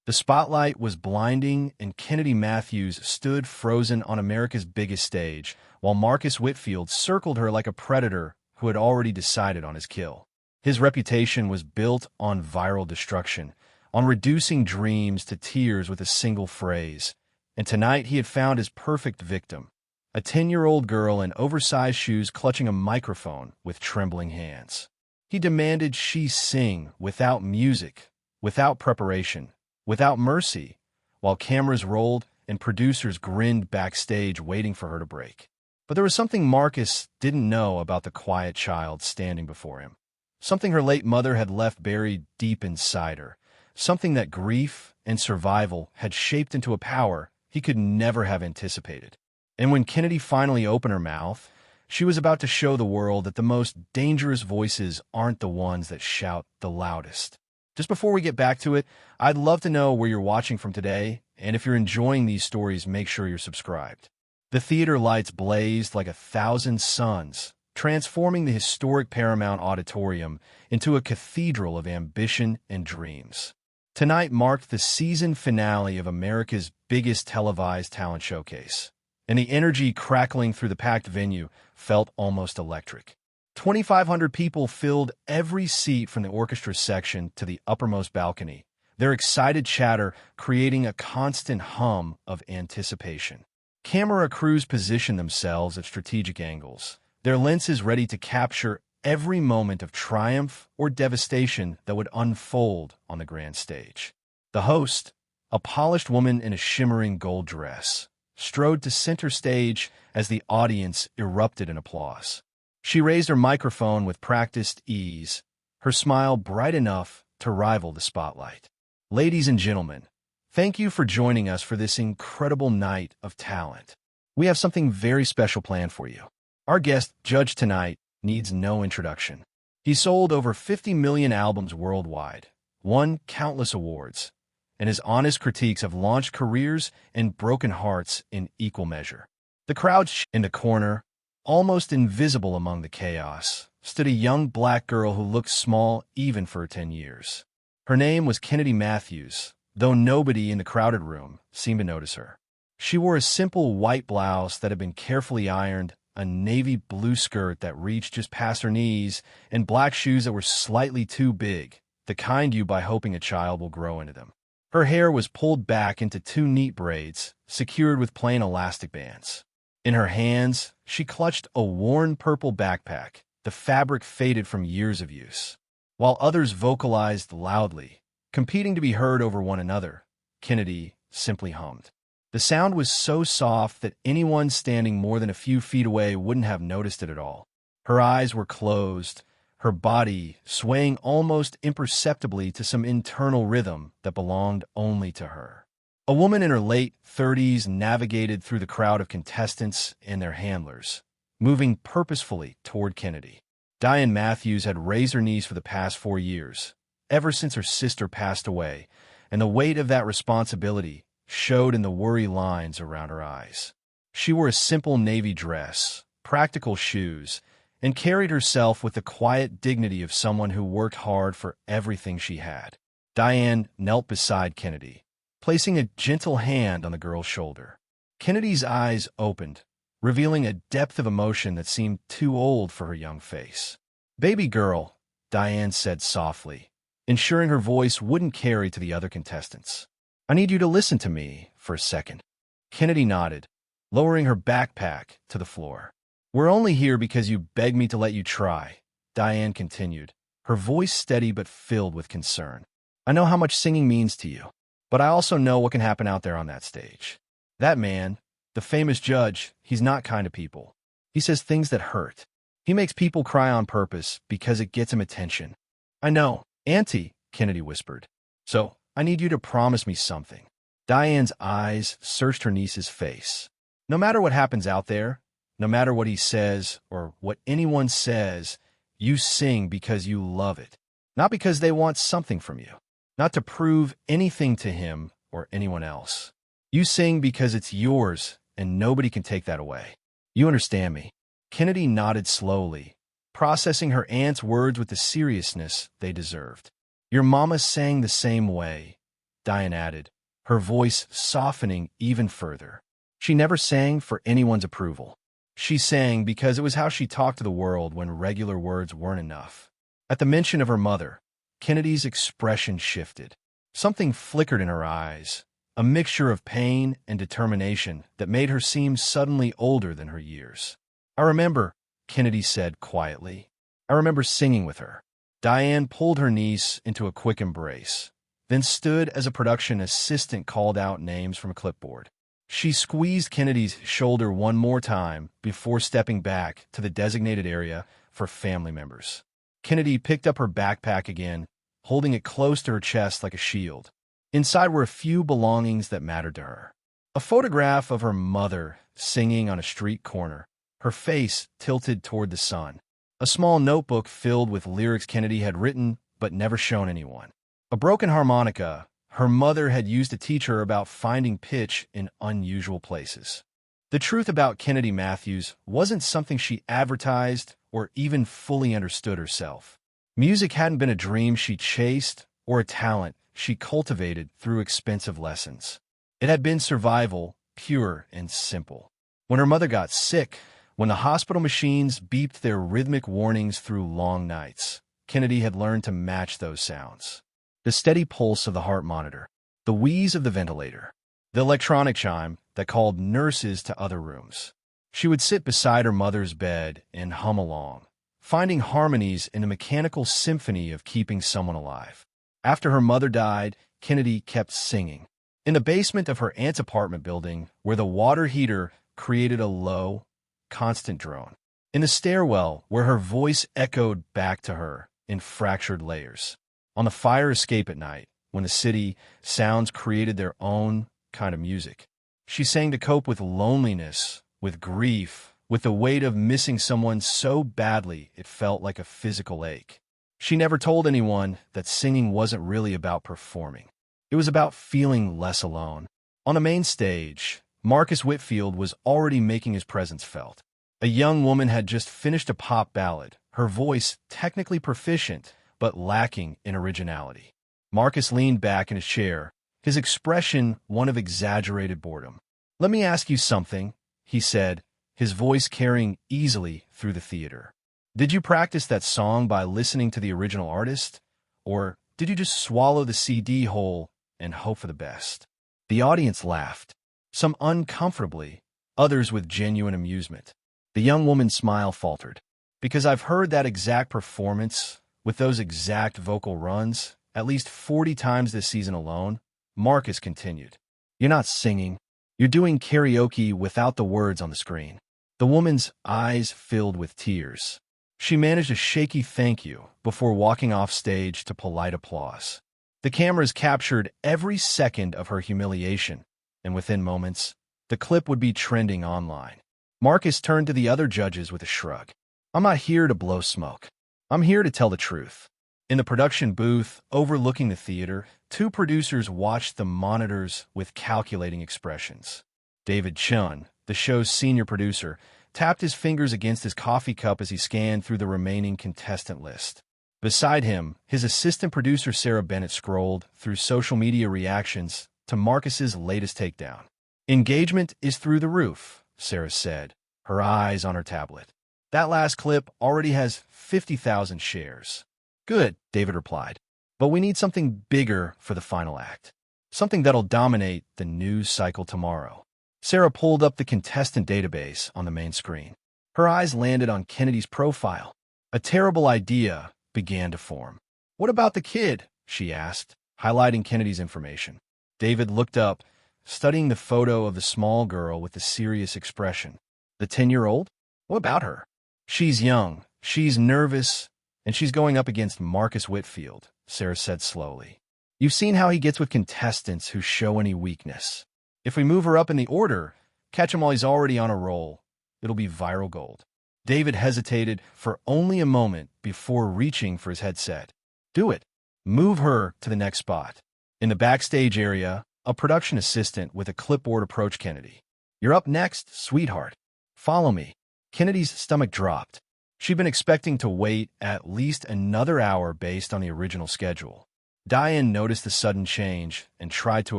The spotlight was blinding, and Kennedy Matthews stood frozen on America's biggest stage, while Marcus Whitfield circled her like a predator who had already decided on his kill. His reputation was built on viral destruction, on reducing dreams to tears with a single phrase. And tonight he had found his perfect victim, a 10-year-old girl in oversized shoes clutching a microphone with trembling hands. He demanded she sing without music, without preparation, without mercy, while cameras rolled and producers grinned backstage waiting for her to break. But there was something Marcus didn't know about the quiet child standing before him. Something her late mother had left buried deep inside her. Something that grief and survival had shaped into a power he could never have anticipated. And when Kennedy finally opened her mouth, she was about to show the world that the most dangerous voices aren't the ones that shout the loudest. Just before we get back to it, I'd love to know where you're watching from today, and if you're enjoying these stories, make sure you're subscribed. The theater lights blazed like 1,000 suns, transforming the historic Paramount Auditorium into a cathedral of ambition and dreams. Tonight marked the season finale of America's biggest televised talent showcase, and the energy crackling through the packed venue felt almost electric. 2,500 people filled every seat from the orchestra section to the uppermost balcony, their excited chatter creating a constant hum of anticipation. Camera crews positioned themselves at strategic angles, their lenses ready to capture every moment of triumph or devastation that would unfold on the grand stage. The host, a polished woman in a shimmering gold dress, strode to center stage as the audience erupted in applause. She raised her microphone with practiced ease, her smile bright enough to rival the spotlight. Ladies and gentlemen, thank you for joining us for this incredible night of talent. We have something very special planned for you. Our guest judge tonight needs no introduction. He sold over 50 million albums worldwide, won countless awards, and his honest critiques have launched careers and broken hearts in equal measure. The crowd in the corner, almost invisible among the chaos, stood a young black girl who looked small even for her 10 years. Her name was Kennedy Matthews, though nobody in the crowded room seemed to notice her. She wore a simple white blouse that had been carefully ironed, a navy blue skirt that reached just past her knees, and black shoes that were slightly too big, the kind you buy hoping a child will grow into them. Her hair was pulled back into 2 neat braids, secured with plain elastic bands. In her hands, she clutched a worn purple backpack, the fabric faded from years of use. While others vocalized loudly, competing to be heard over one another, Kennedy simply hummed. The sound was so soft that anyone standing more than a few feet away wouldn't have noticed it at all. Her eyes were closed, her body swaying almost imperceptibly to some internal rhythm that belonged only to her. A woman in her late 30s navigated through the crowd of contestants and their handlers, moving purposefully toward Kennedy. Diane Matthews had raised her knees for the past 4 years, ever since her sister passed away, and the weight of that responsibility showed in the worry lines around her eyes. She wore a simple navy dress, practical shoes, and carried herself with the quiet dignity of someone who worked hard for everything she had. Diane knelt beside Kennedy, placing a gentle hand on the girl's shoulder. Kennedy's eyes opened, revealing a depth of emotion that seemed too old for her young face. "Baby girl," Diane said softly, ensuring her voice wouldn't carry to the other contestants. "I need you to listen to me for a second." Kennedy nodded, lowering her backpack to the floor. "We're only here because you begged me to let you try," Diane continued, her voice steady but filled with concern. "I know how much singing means to you, but I also know what can happen out there on that stage. That man, the famous judge, he's not kind to people. He says things that hurt. He makes people cry on purpose because it gets him attention." "I know, Auntie," Kennedy whispered. "So, I need you to promise me something." Diane's eyes searched her niece's face. "No matter what happens out there, no matter what he says or what anyone says, you sing because you love it. Not because they want something from you. Not to prove anything to him or anyone else. You sing because it's yours and nobody can take that away. You understand me?" Kennedy nodded slowly, processing her aunt's words with the seriousness they deserved. "Your mama sang the same way. Diane added, her voice softening even further. She never sang for anyone's approval. She sang because it was how she talked to the world when regular words weren't enough. At the mention of her mother, Kennedy's expression shifted. Something flickered in her eyes, a mixture of pain and determination that made her seem suddenly older than her years. I remember, Kennedy said quietly. I remember singing with her. Diane pulled her niece into a quick embrace, then stood as a production assistant called out names from a clipboard. She squeezed Kennedy's shoulder one more time before stepping back to the designated area for family members. Kennedy picked up her backpack again, holding it close to her chest like a shield. Inside were a few belongings that mattered to her. A photograph of her mother singing on a street corner, her face tilted toward the sun. A small notebook filled with lyrics Kennedy had written but never shown anyone. A broken harmonica her mother had used to teach her about finding pitch in unusual places. The truth about Kennedy Matthews wasn't something she advertised or even fully understood herself. Music hadn't been a dream she chased or a talent she cultivated through expensive lessons. It had been survival, pure and simple. When her mother got sick, when the hospital machines beeped their rhythmic warnings through long nights, Kennedy had learned to match those sounds. The steady pulse of the heart monitor, the wheeze of the ventilator, the electronic chime that called nurses to other rooms. She would sit beside her mother's bed and hum along, finding harmonies in the mechanical symphony of keeping someone alive. After her mother died, Kennedy kept singing. In the basement of her aunt's apartment building, where the water heater created a low, constant drone. In the stairwell, where her voice echoed back to her in fractured layers. On the fire escape at night, when the city sounds created their own kind of music. She sang to cope with loneliness, with grief, with the weight of missing someone so badly it felt like a physical ache. She never told anyone that singing wasn't really about performing. It was about feeling less alone. On the main stage, Marcus Whitfield was already making his presence felt. A young woman had just finished a pop ballad, her voice technically proficient, but lacking in originality. Marcus leaned back in his chair, his expression one of exaggerated boredom. "Let me ask you something," he said, his voice carrying easily through the theater. "Did you practice that song by listening to the original artist? Or did you just swallow the CD whole and hope for the best?" The audience laughed, some uncomfortably, others with genuine amusement. The young woman's smile faltered. "Because I've heard that exact performance, with those exact vocal runs, at least 40 times this season alone," Marcus continued. "You're not singing. You're doing karaoke without the words on the screen." The woman's eyes filled with tears. She managed a shaky thank you before walking off stage to polite applause. The cameras captured every second of her humiliation, and within moments, the clip would be trending online. Marcus turned to the other judges with a shrug. "I'm not here to blow smoke. I'm here to tell the truth." In the production booth, overlooking the theater, two producers watched the monitors with calculating expressions. David Chun, the show's senior producer, tapped his fingers against his coffee cup as he scanned through the remaining contestant list. Beside him, his assistant producer Sarah Bennett scrolled through social media reactions to Marcus's latest takedown. "Engagement is through the roof," Sarah said, her eyes on her tablet. "That last clip already has 50,000 shares." "Good," David replied. "But we need something bigger for the final act. Something that'll dominate the news cycle tomorrow." Sarah pulled up the contestant database on the main screen. Her eyes landed on Kennedy's profile. A terrible idea began to form. "What about the kid?" she asked, highlighting Kennedy's information. David looked up, studying the photo of the small girl with a serious expression. "The 10-year-old? What about her?" "She's young, she's nervous, and she's going up against Marcus Whitfield," Sarah said slowly. "You've seen how he gets with contestants who show any weakness. If we move her up in the order, catch him while he's already on a roll, it'll be viral gold." David hesitated for only a moment before reaching for his headset. "Do it. Move her to the next spot." In the backstage area, a production assistant with a clipboard approached Kennedy. "You're up next, sweetheart. Follow me." Kennedy's stomach dropped. She'd been expecting to wait at least another hour based on the original schedule. Diane noticed the sudden change and tried to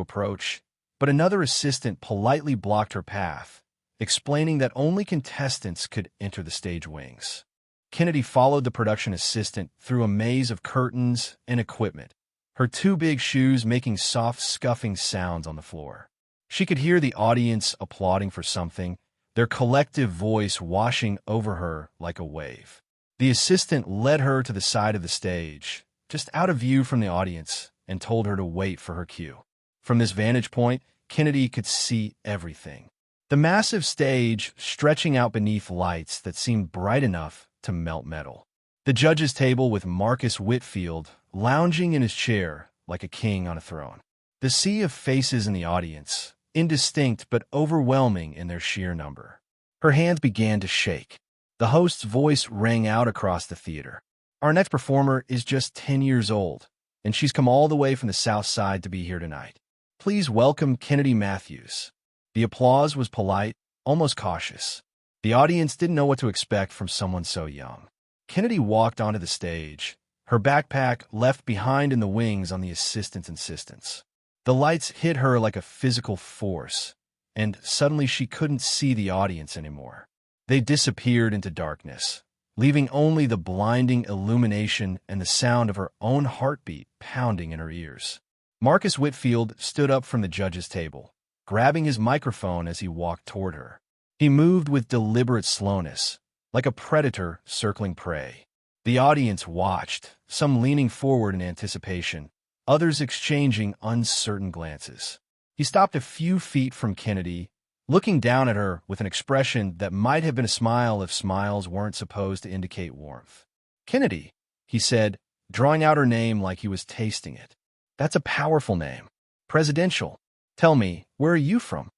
approach, but another assistant politely blocked her path, explaining that only contestants could enter the stage wings. Kennedy followed the production assistant through a maze of curtains and equipment, her two big shoes making soft scuffing sounds on the floor. She could hear the audience applauding for something, their collective voice washing over her like a wave. The assistant led her to the side of the stage, just out of view from the audience, and told her to wait for her cue. From this vantage point, Kennedy could see everything. The massive stage stretching out beneath lights that seemed bright enough to melt metal. The judge's table with Marcus Whitfield lounging in his chair like a king on a throne. The sea of faces in the audience, indistinct but overwhelming in their sheer number. Her hands began to shake. The host's voice rang out across the theater. Our next performer is just 10 years old, and she's come all the way from the South Side to be here tonight. Please welcome Kennedy Matthews. The applause was polite, almost cautious. The audience didn't know what to expect from someone so young. Kennedy walked onto the stage, her backpack left behind in the wings on the assistant's insistence. The lights hit her like a physical force, and suddenly she couldn't see the audience anymore. They disappeared into darkness, leaving only the blinding illumination and the sound of her own heartbeat pounding in her ears. Marcus Whitfield stood up from the judge's table, grabbing his microphone as he walked toward her. He moved with deliberate slowness, like a predator circling prey. The audience watched, some leaning forward in anticipation, others exchanging uncertain glances. He stopped a few feet from Kennedy, looking down at her with an expression that might have been a smile if smiles weren't supposed to indicate warmth. "Kennedy," he said, drawing out her name like he was tasting it. "That's a powerful name. Presidential. Tell me, where are you from?"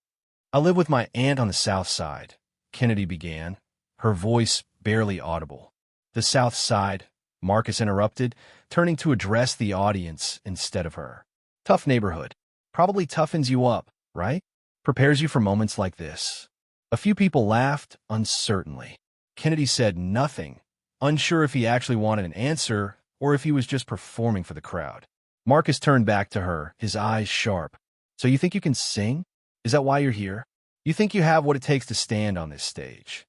"I live with my aunt on the South Side," Kennedy began, her voice barely audible. "The South Side," Marcus interrupted, turning to address the audience instead of her. "Tough neighborhood. Probably toughens you up, right? Prepares you for moments like this." A few people laughed uncertainly. Kennedy said nothing, unsure if he actually wanted an answer or if he was just performing for the crowd. Marcus turned back to her, his eyes sharp. "So you think you can sing? Is that why you're here? You think you have what it takes to stand on this stage?"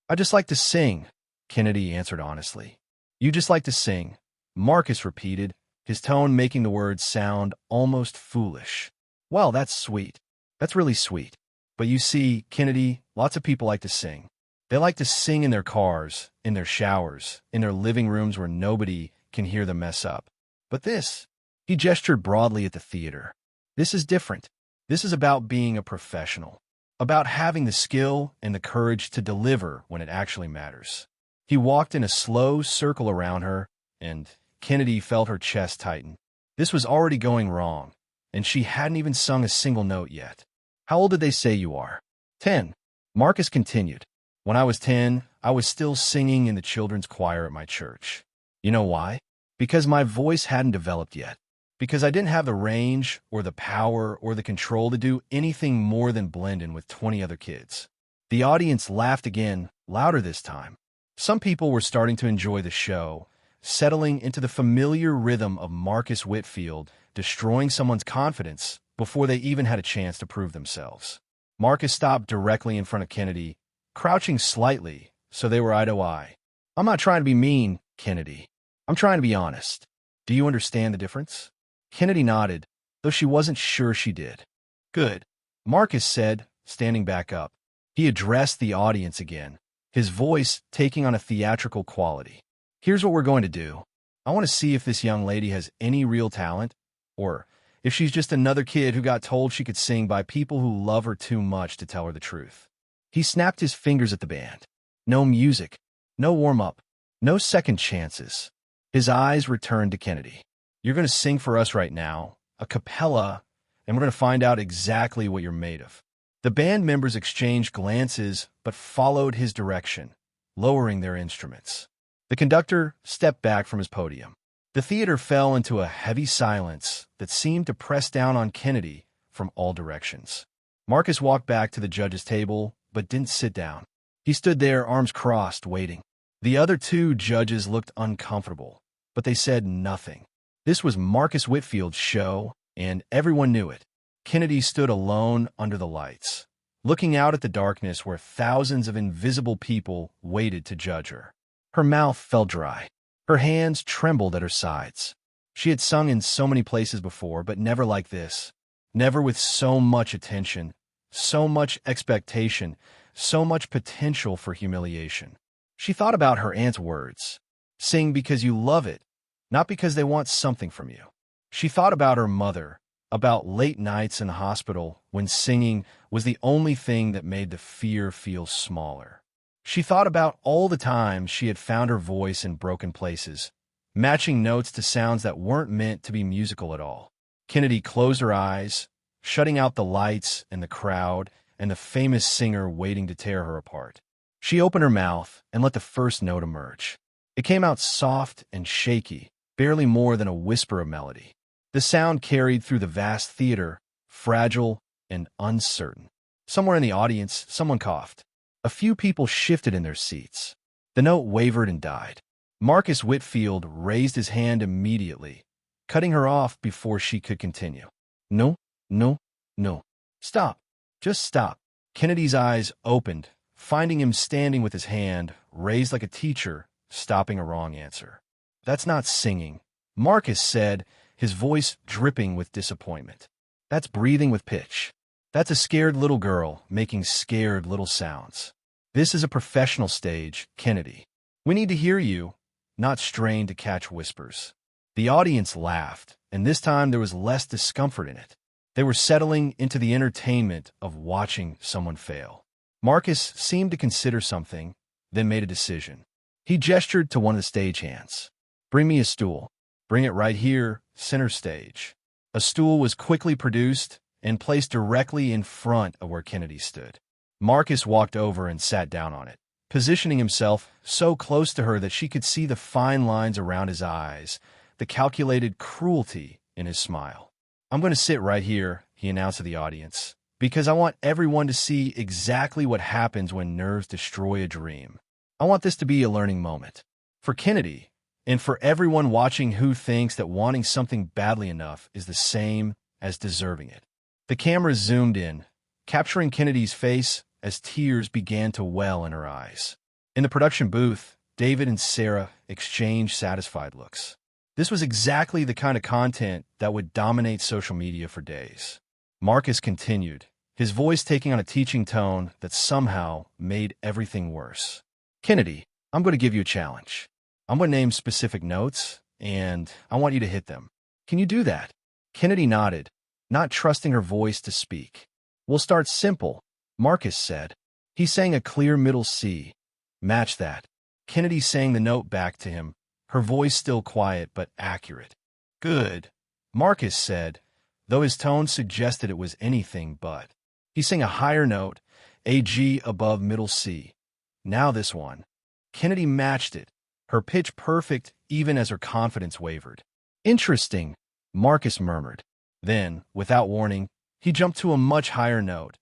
"I just like to sing," Kennedy answered honestly. "You just like to sing," Marcus repeated, his tone making the words sound almost foolish. "Well, that's sweet. That's really sweet. But you see, Kennedy, lots of people like to sing. They like to sing in their cars, in their showers, in their living rooms where nobody can hear them mess up. But this," he gestured broadly at the theater, "this is different. This is about being a professional, about having the skill and the courage to deliver when it actually matters." He walked in a slow circle around her, and Kennedy felt her chest tighten. This was already going wrong, and she hadn't even sung a single note yet. "How old did they say you are?" 10. Marcus continued. "When I was 10, I was still singing in the children's choir at my church. You know why? Because my voice hadn't developed yet. Because I didn't have the range or the power or the control to do anything more than blend in with 20 other kids." The audience laughed again, louder this time. Some people were starting to enjoy the show, settling into the familiar rhythm of Marcus Whitfield destroying someone's confidence before they even had a chance to prove themselves. Marcus stopped directly in front of Kennedy, crouching slightly so they were eye to eye. "I'm not trying to be mean, Kennedy. I'm trying to be honest. Do you understand the difference?" Kennedy nodded, though she wasn't sure she did. "Good," Marcus said, standing back up. He addressed the audience again, his voice taking on a theatrical quality. "Here's what we're going to do. I want to see if this young lady has any real talent, or if she's just another kid who got told she could sing by people who love her too much to tell her the truth." He snapped his fingers at the band. No music, no warm-up, no second chances. His eyes returned to Kennedy. "You're going to sing for us right now, a cappella, and we're going to find out exactly what you're made of." The band members exchanged glances but followed his direction, lowering their instruments. The conductor stepped back from his podium. The theater fell into a heavy silence that seemed to press down on Kennedy from all directions. Marcus walked back to the judge's table but didn't sit down. He stood there, arms crossed, waiting. The other two judges looked uncomfortable, but they said nothing. This was Marcus Whitfield's show, and everyone knew it. Kennedy stood alone under the lights, looking out at the darkness where thousands of invisible people waited to judge her. Her mouth felt dry. Her hands trembled at her sides. She had sung in so many places before, but never like this. Never with so much attention, so much expectation, so much potential for humiliation. She thought about her aunt's words. Sing because you love it, not because they want something from you. She thought about her mother, about late nights in the hospital when singing was the only thing that made the fear feel smaller. She thought about all the times she had found her voice in broken places, matching notes to sounds that weren't meant to be musical at all. Kennedy closed her eyes, shutting out the lights and the crowd and the famous singer waiting to tear her apart. She opened her mouth and let the first note emerge. It came out soft and shaky, barely more than a whisper of melody. The sound carried through the vast theater, fragile and uncertain. Somewhere in the audience, someone coughed. A few people shifted in their seats. The note wavered and died. Marcus Whitfield raised his hand immediately, cutting her off before she could continue. No, no, no. Stop. Just stop. Kennedy's eyes opened, finding him standing with his hand raised like a teacher, stopping a wrong answer. That's not singing, Marcus said, his voice dripping with disappointment. That's breathing with pitch. That's a scared little girl making scared little sounds. This is a professional stage, Kennedy. We need to hear you, not strain to catch whispers. The audience laughed, and this time there was less discomfort in it. They were settling into the entertainment of watching someone fail. Marcus seemed to consider something, then made a decision. He gestured to one of the stagehands. Bring me a stool. Bring it right here, center stage. A stool was quickly produced and placed directly in front of where Kennedy stood. Marcus walked over and sat down on it, positioning himself so close to her that she could see the fine lines around his eyes, the calculated cruelty in his smile. I'm going to sit right here, he announced to the audience, because I want everyone to see exactly what happens when nerves destroy a dream. I want this to be a learning moment. For Kennedy, and for everyone watching who thinks that wanting something badly enough is the same as deserving it. The camera zoomed in, capturing Kennedy's face as tears began to well in her eyes. In the production booth, David and Sarah exchanged satisfied looks. This was exactly the kind of content that would dominate social media for days. Marcus continued, his voice taking on a teaching tone that somehow made everything worse. Kennedy, I'm going to give you a challenge. I'm going to name specific notes, and I want you to hit them. Can you do that? Kennedy nodded, not trusting her voice to speak. We'll start simple, Marcus said. He sang a clear middle C. Match that. Kennedy sang the note back to him, her voice still quiet but accurate. Good, Marcus said, though his tone suggested it was anything but. He sang a higher note, a G above middle C. Now this one. Kennedy matched it, her pitch perfect even as her confidence wavered. Interesting, Marcus murmured. Then, without warning, he jumped to a much higher note,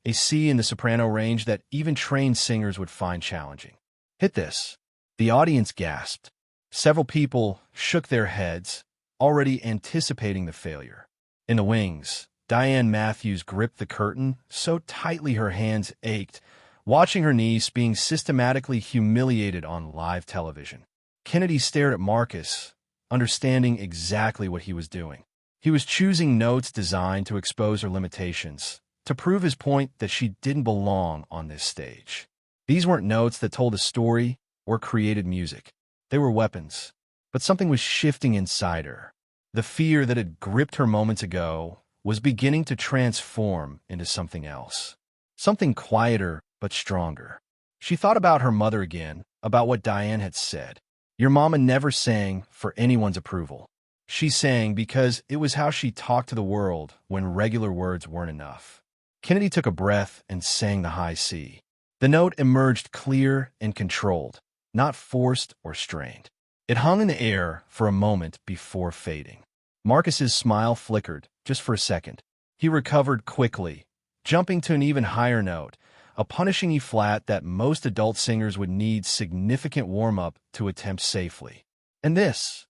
a C in the soprano range that even trained singers would find challenging. Hit this. The audience gasped. Several people shook their heads, already anticipating the failure. In the wings, Diane Matthews gripped the curtain so tightly her hands ached, watching her niece being systematically humiliated on live television. Kennedy stared at Marcus, understanding exactly what he was doing. He was choosing notes designed to expose her limitations, to prove his point that she didn't belong on this stage. These weren't notes that told a story or created music. They were weapons. But something was shifting inside her. The fear that had gripped her moments ago was beginning to transform into something else. Something quieter but stronger. She thought about her mother again, about what Diane had said. Your mama never sang for anyone's approval. She sang because it was how she talked to the world when regular words weren't enough. Kennedy took a breath and sang the high C. The note emerged clear and controlled, not forced or strained. It hung in the air for a moment before fading. Marcus's smile flickered, just for a second. He recovered quickly, jumping to an even higher note, a punishing E-flat that most adult singers would need significant warm-up to attempt safely. And this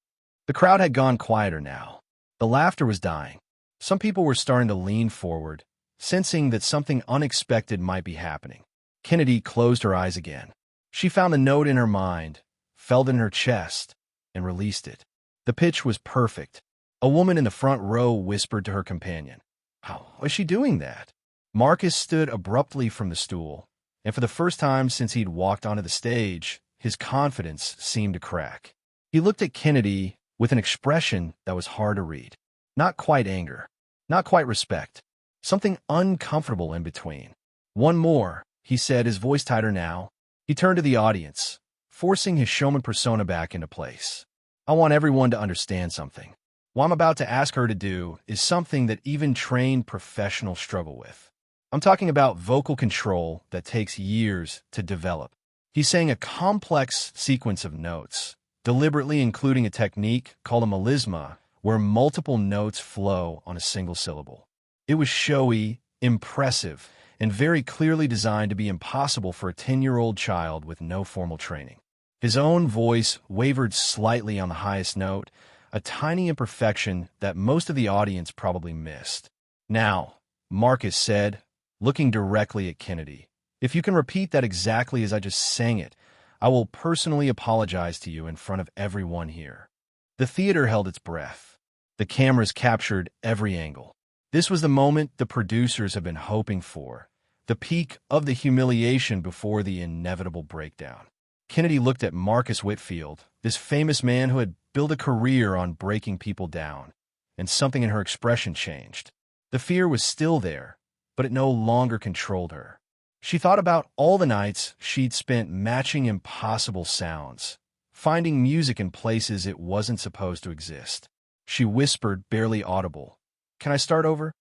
The crowd had gone quieter now. The laughter was dying. Some people were starting to lean forward, sensing that something unexpected might be happening. Kennedy closed her eyes again. She found the note in her mind, felt it in her chest, and released it. The pitch was perfect. A woman in the front row whispered to her companion. How was she doing that? Marcus stood abruptly from the stool, and for the first time since he'd walked onto the stage, his confidence seemed to crack. He looked at Kennedy with an expression that was hard to read. Not quite anger, not quite respect, something uncomfortable in between. One more, he said, his voice tighter now. He turned to the audience, forcing his showman persona back into place. I want everyone to understand something. What I'm about to ask her to do is something that even trained professionals struggle with. I'm talking about vocal control that takes years to develop. He's saying a complex sequence of notes, deliberately including a technique called a melisma, where multiple notes flow on a single syllable. It was showy, impressive, and very clearly designed to be impossible for a 10-year-old child with no formal training. His own voice wavered slightly on the highest note, a tiny imperfection that most of the audience probably missed. Now, Marcus said, looking directly at Kennedy, if you can repeat that exactly as I just sang it, I will personally apologize to you in front of everyone here. The theater held its breath. The cameras captured every angle. This was the moment the producers had been hoping for, the peak of the humiliation before the inevitable breakdown. Kennedy looked at Marcus Whitfield, this famous man who had built a career on breaking people down, and something in her expression changed. The fear was still there, but it no longer controlled her. She thought about all the nights she'd spent matching impossible sounds, finding music in places it wasn't supposed to exist. She whispered, barely audible, "Can I start over?"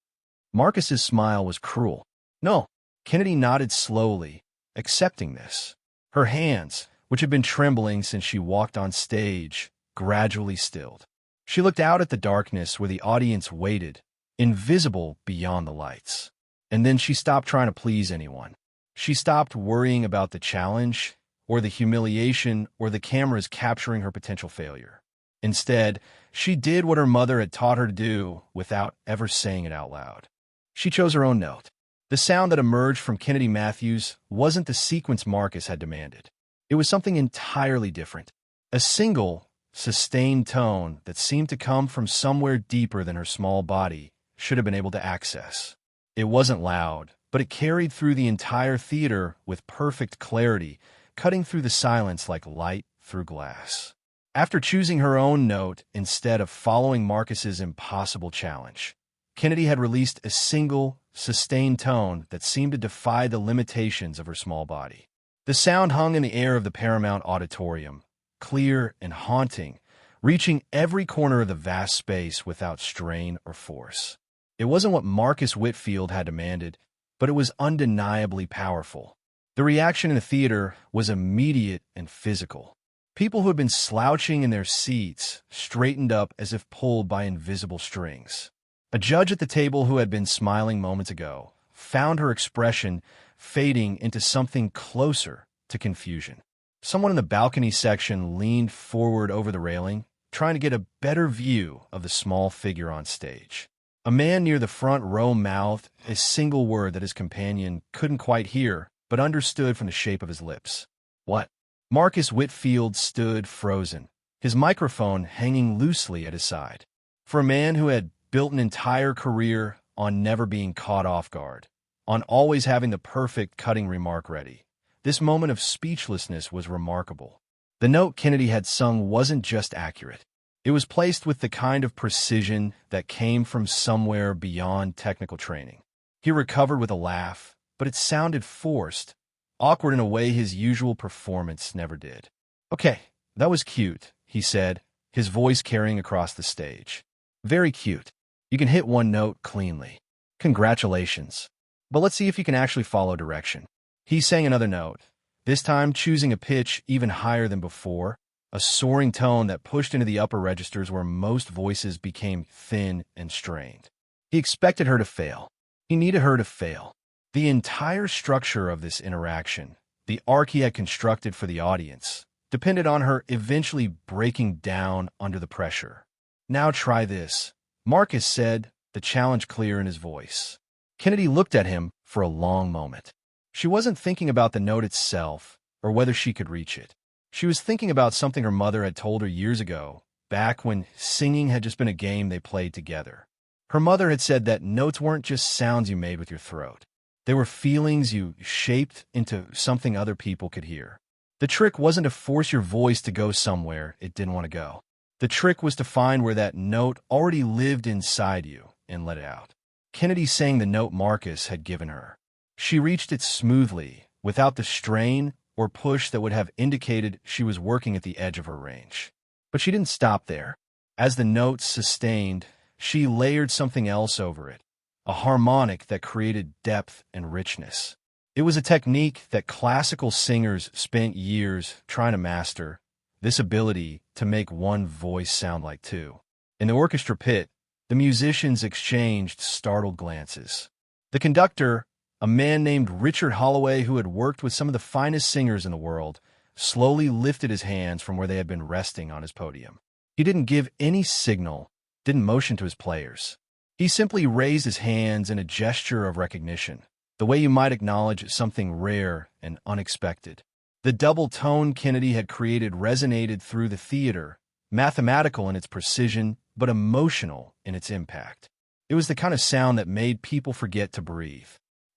Marcus's smile was cruel. "No." Kennedy nodded slowly, accepting this. Her hands, which had been trembling since she walked on stage, gradually stilled. She looked out at the darkness where the audience waited, invisible beyond the lights. And then she stopped trying to please anyone. She stopped worrying about the challenge, or the humiliation, or the cameras capturing her potential failure. Instead, she did what her mother had taught her to do without ever saying it out loud. She chose her own note. The sound that emerged from Kennedy Matthews wasn't the sequence Marcus had demanded. It was something entirely different. A single, sustained tone that seemed to come from somewhere deeper than her small body should have been able to access. It wasn't loud, but it carried through the entire theater with perfect clarity, cutting through the silence like light through glass. After choosing her own note instead of following Marcus's impossible challenge, Kennedy had released a single, sustained tone that seemed to defy the limitations of her small body. The sound hung in the air of the Paramount Auditorium, clear and haunting, reaching every corner of the vast space without strain or force. It wasn't what Marcus Whitfield had demanded, but it was undeniably powerful. The reaction in the theater was immediate and physical. People who had been slouching in their seats straightened up as if pulled by invisible strings. A judge at the table who had been smiling moments ago found her expression fading into something closer to confusion. Someone in the balcony section leaned forward over the railing, trying to get a better view of the small figure on stage. A man near the front row mouthed a single word that his companion couldn't quite hear, but understood from the shape of his lips. "What?" Marcus Whitfield stood frozen, his microphone hanging loosely at his side. For a man who had built an entire career on never being caught off guard, on always having the perfect cutting remark ready, this moment of speechlessness was remarkable. The note Kennedy had sung wasn't just accurate. It was placed with the kind of precision that came from somewhere beyond technical training. He recovered with a laugh, but it sounded forced, awkward in a way his usual performance never did. "Okay, that was cute," he said, his voice carrying across the stage. "Very cute. You can hit one note cleanly. Congratulations. But let's see if you can actually follow direction." He sang another note, this time choosing a pitch even higher than before, a soaring tone that pushed into the upper registers where most voices became thin and strained. He expected her to fail. He needed her to fail. The entire structure of this interaction, the arc he had constructed for the audience, depended on her eventually breaking down under the pressure. "Now try this," Marcus said, the challenge clear in his voice. Kennedy looked at him for a long moment. She wasn't thinking about the note itself or whether she could reach it. She was thinking about something her mother had told her years ago, back when singing had just been a game they played together. Her mother had said that notes weren't just sounds you made with your throat. They were feelings you shaped into something other people could hear. The trick wasn't to force your voice to go somewhere it didn't want to go. The trick was to find where that note already lived inside you and let it out. Kennedy sang the note Marcus had given her. She reached it smoothly, without the strain or push that would have indicated she was working at the edge of her range. But she didn't stop there. As the notes sustained, she layered something else over it, a harmonic that created depth and richness. It was a technique that classical singers spent years trying to master, this ability to make one voice sound like two. In the orchestra pit, the musicians exchanged startled glances. The conductor, a man named Richard Holloway who had worked with some of the finest singers in the world, slowly lifted his hands from where they had been resting on his podium. He didn't give any signal, didn't motion to his players. He simply raised his hands in a gesture of recognition, the way you might acknowledge something rare and unexpected. The double tone Kennedy had created resonated through the theater, mathematical in its precision, but emotional in its impact. It was the kind of sound that made people forget to breathe.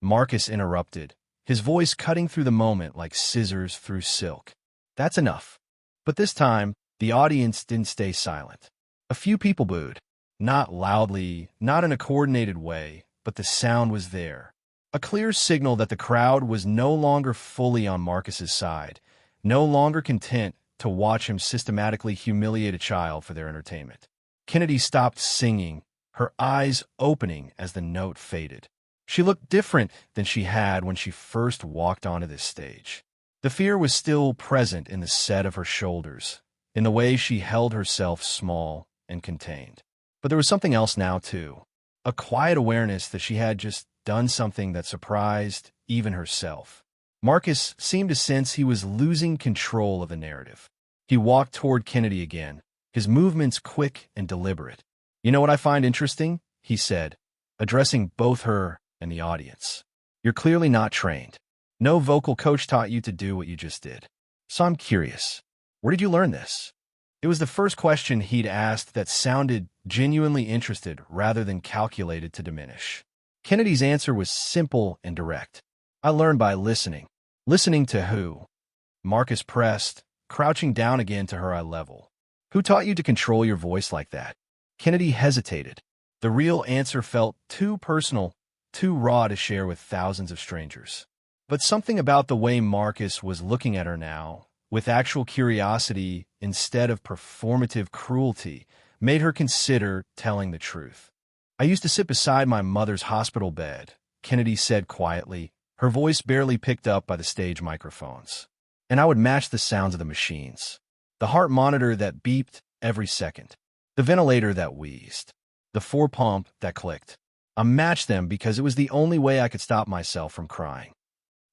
Marcus interrupted, his voice cutting through the moment like scissors through silk. "That's enough." But this time, the audience didn't stay silent. A few people booed. Not loudly, not in a coordinated way, but the sound was there. A clear signal that the crowd was no longer fully on Marcus's side, no longer content to watch him systematically humiliate a child for their entertainment. Kennedy stopped singing, her eyes opening as the note faded. She looked different than she had when she first walked onto this stage. The fear was still present in the set of her shoulders, in the way she held herself small and contained. But there was something else now, too. A quiet awareness that she had just done something that surprised even herself. Marcus seemed to sense he was losing control of the narrative. He walked toward Kennedy again, his movements quick and deliberate. "You know what I find interesting?" he said, addressing both her and the audience. "You're clearly not trained. No vocal coach taught you to do what you just did. So I'm curious, where did you learn this?" It was the first question he'd asked that sounded genuinely interested rather than calculated to diminish. Kennedy's answer was simple and direct. "I learned by listening." "Listening to who?" Marcus pressed, crouching down again to her eye level. "Who taught you to control your voice like that?" Kennedy hesitated. The real answer felt too personal, too raw to share with thousands of strangers. But something about the way Marcus was looking at her now, with actual curiosity instead of performative cruelty, made her consider telling the truth. "I used to sit beside my mother's hospital bed," Kennedy said quietly, her voice barely picked up by the stage microphones. "And I would match the sounds of the machines. The heart monitor that beeped every second. The ventilator that wheezed. The four-pump that clicked. I matched them because it was the only way I could stop myself from crying."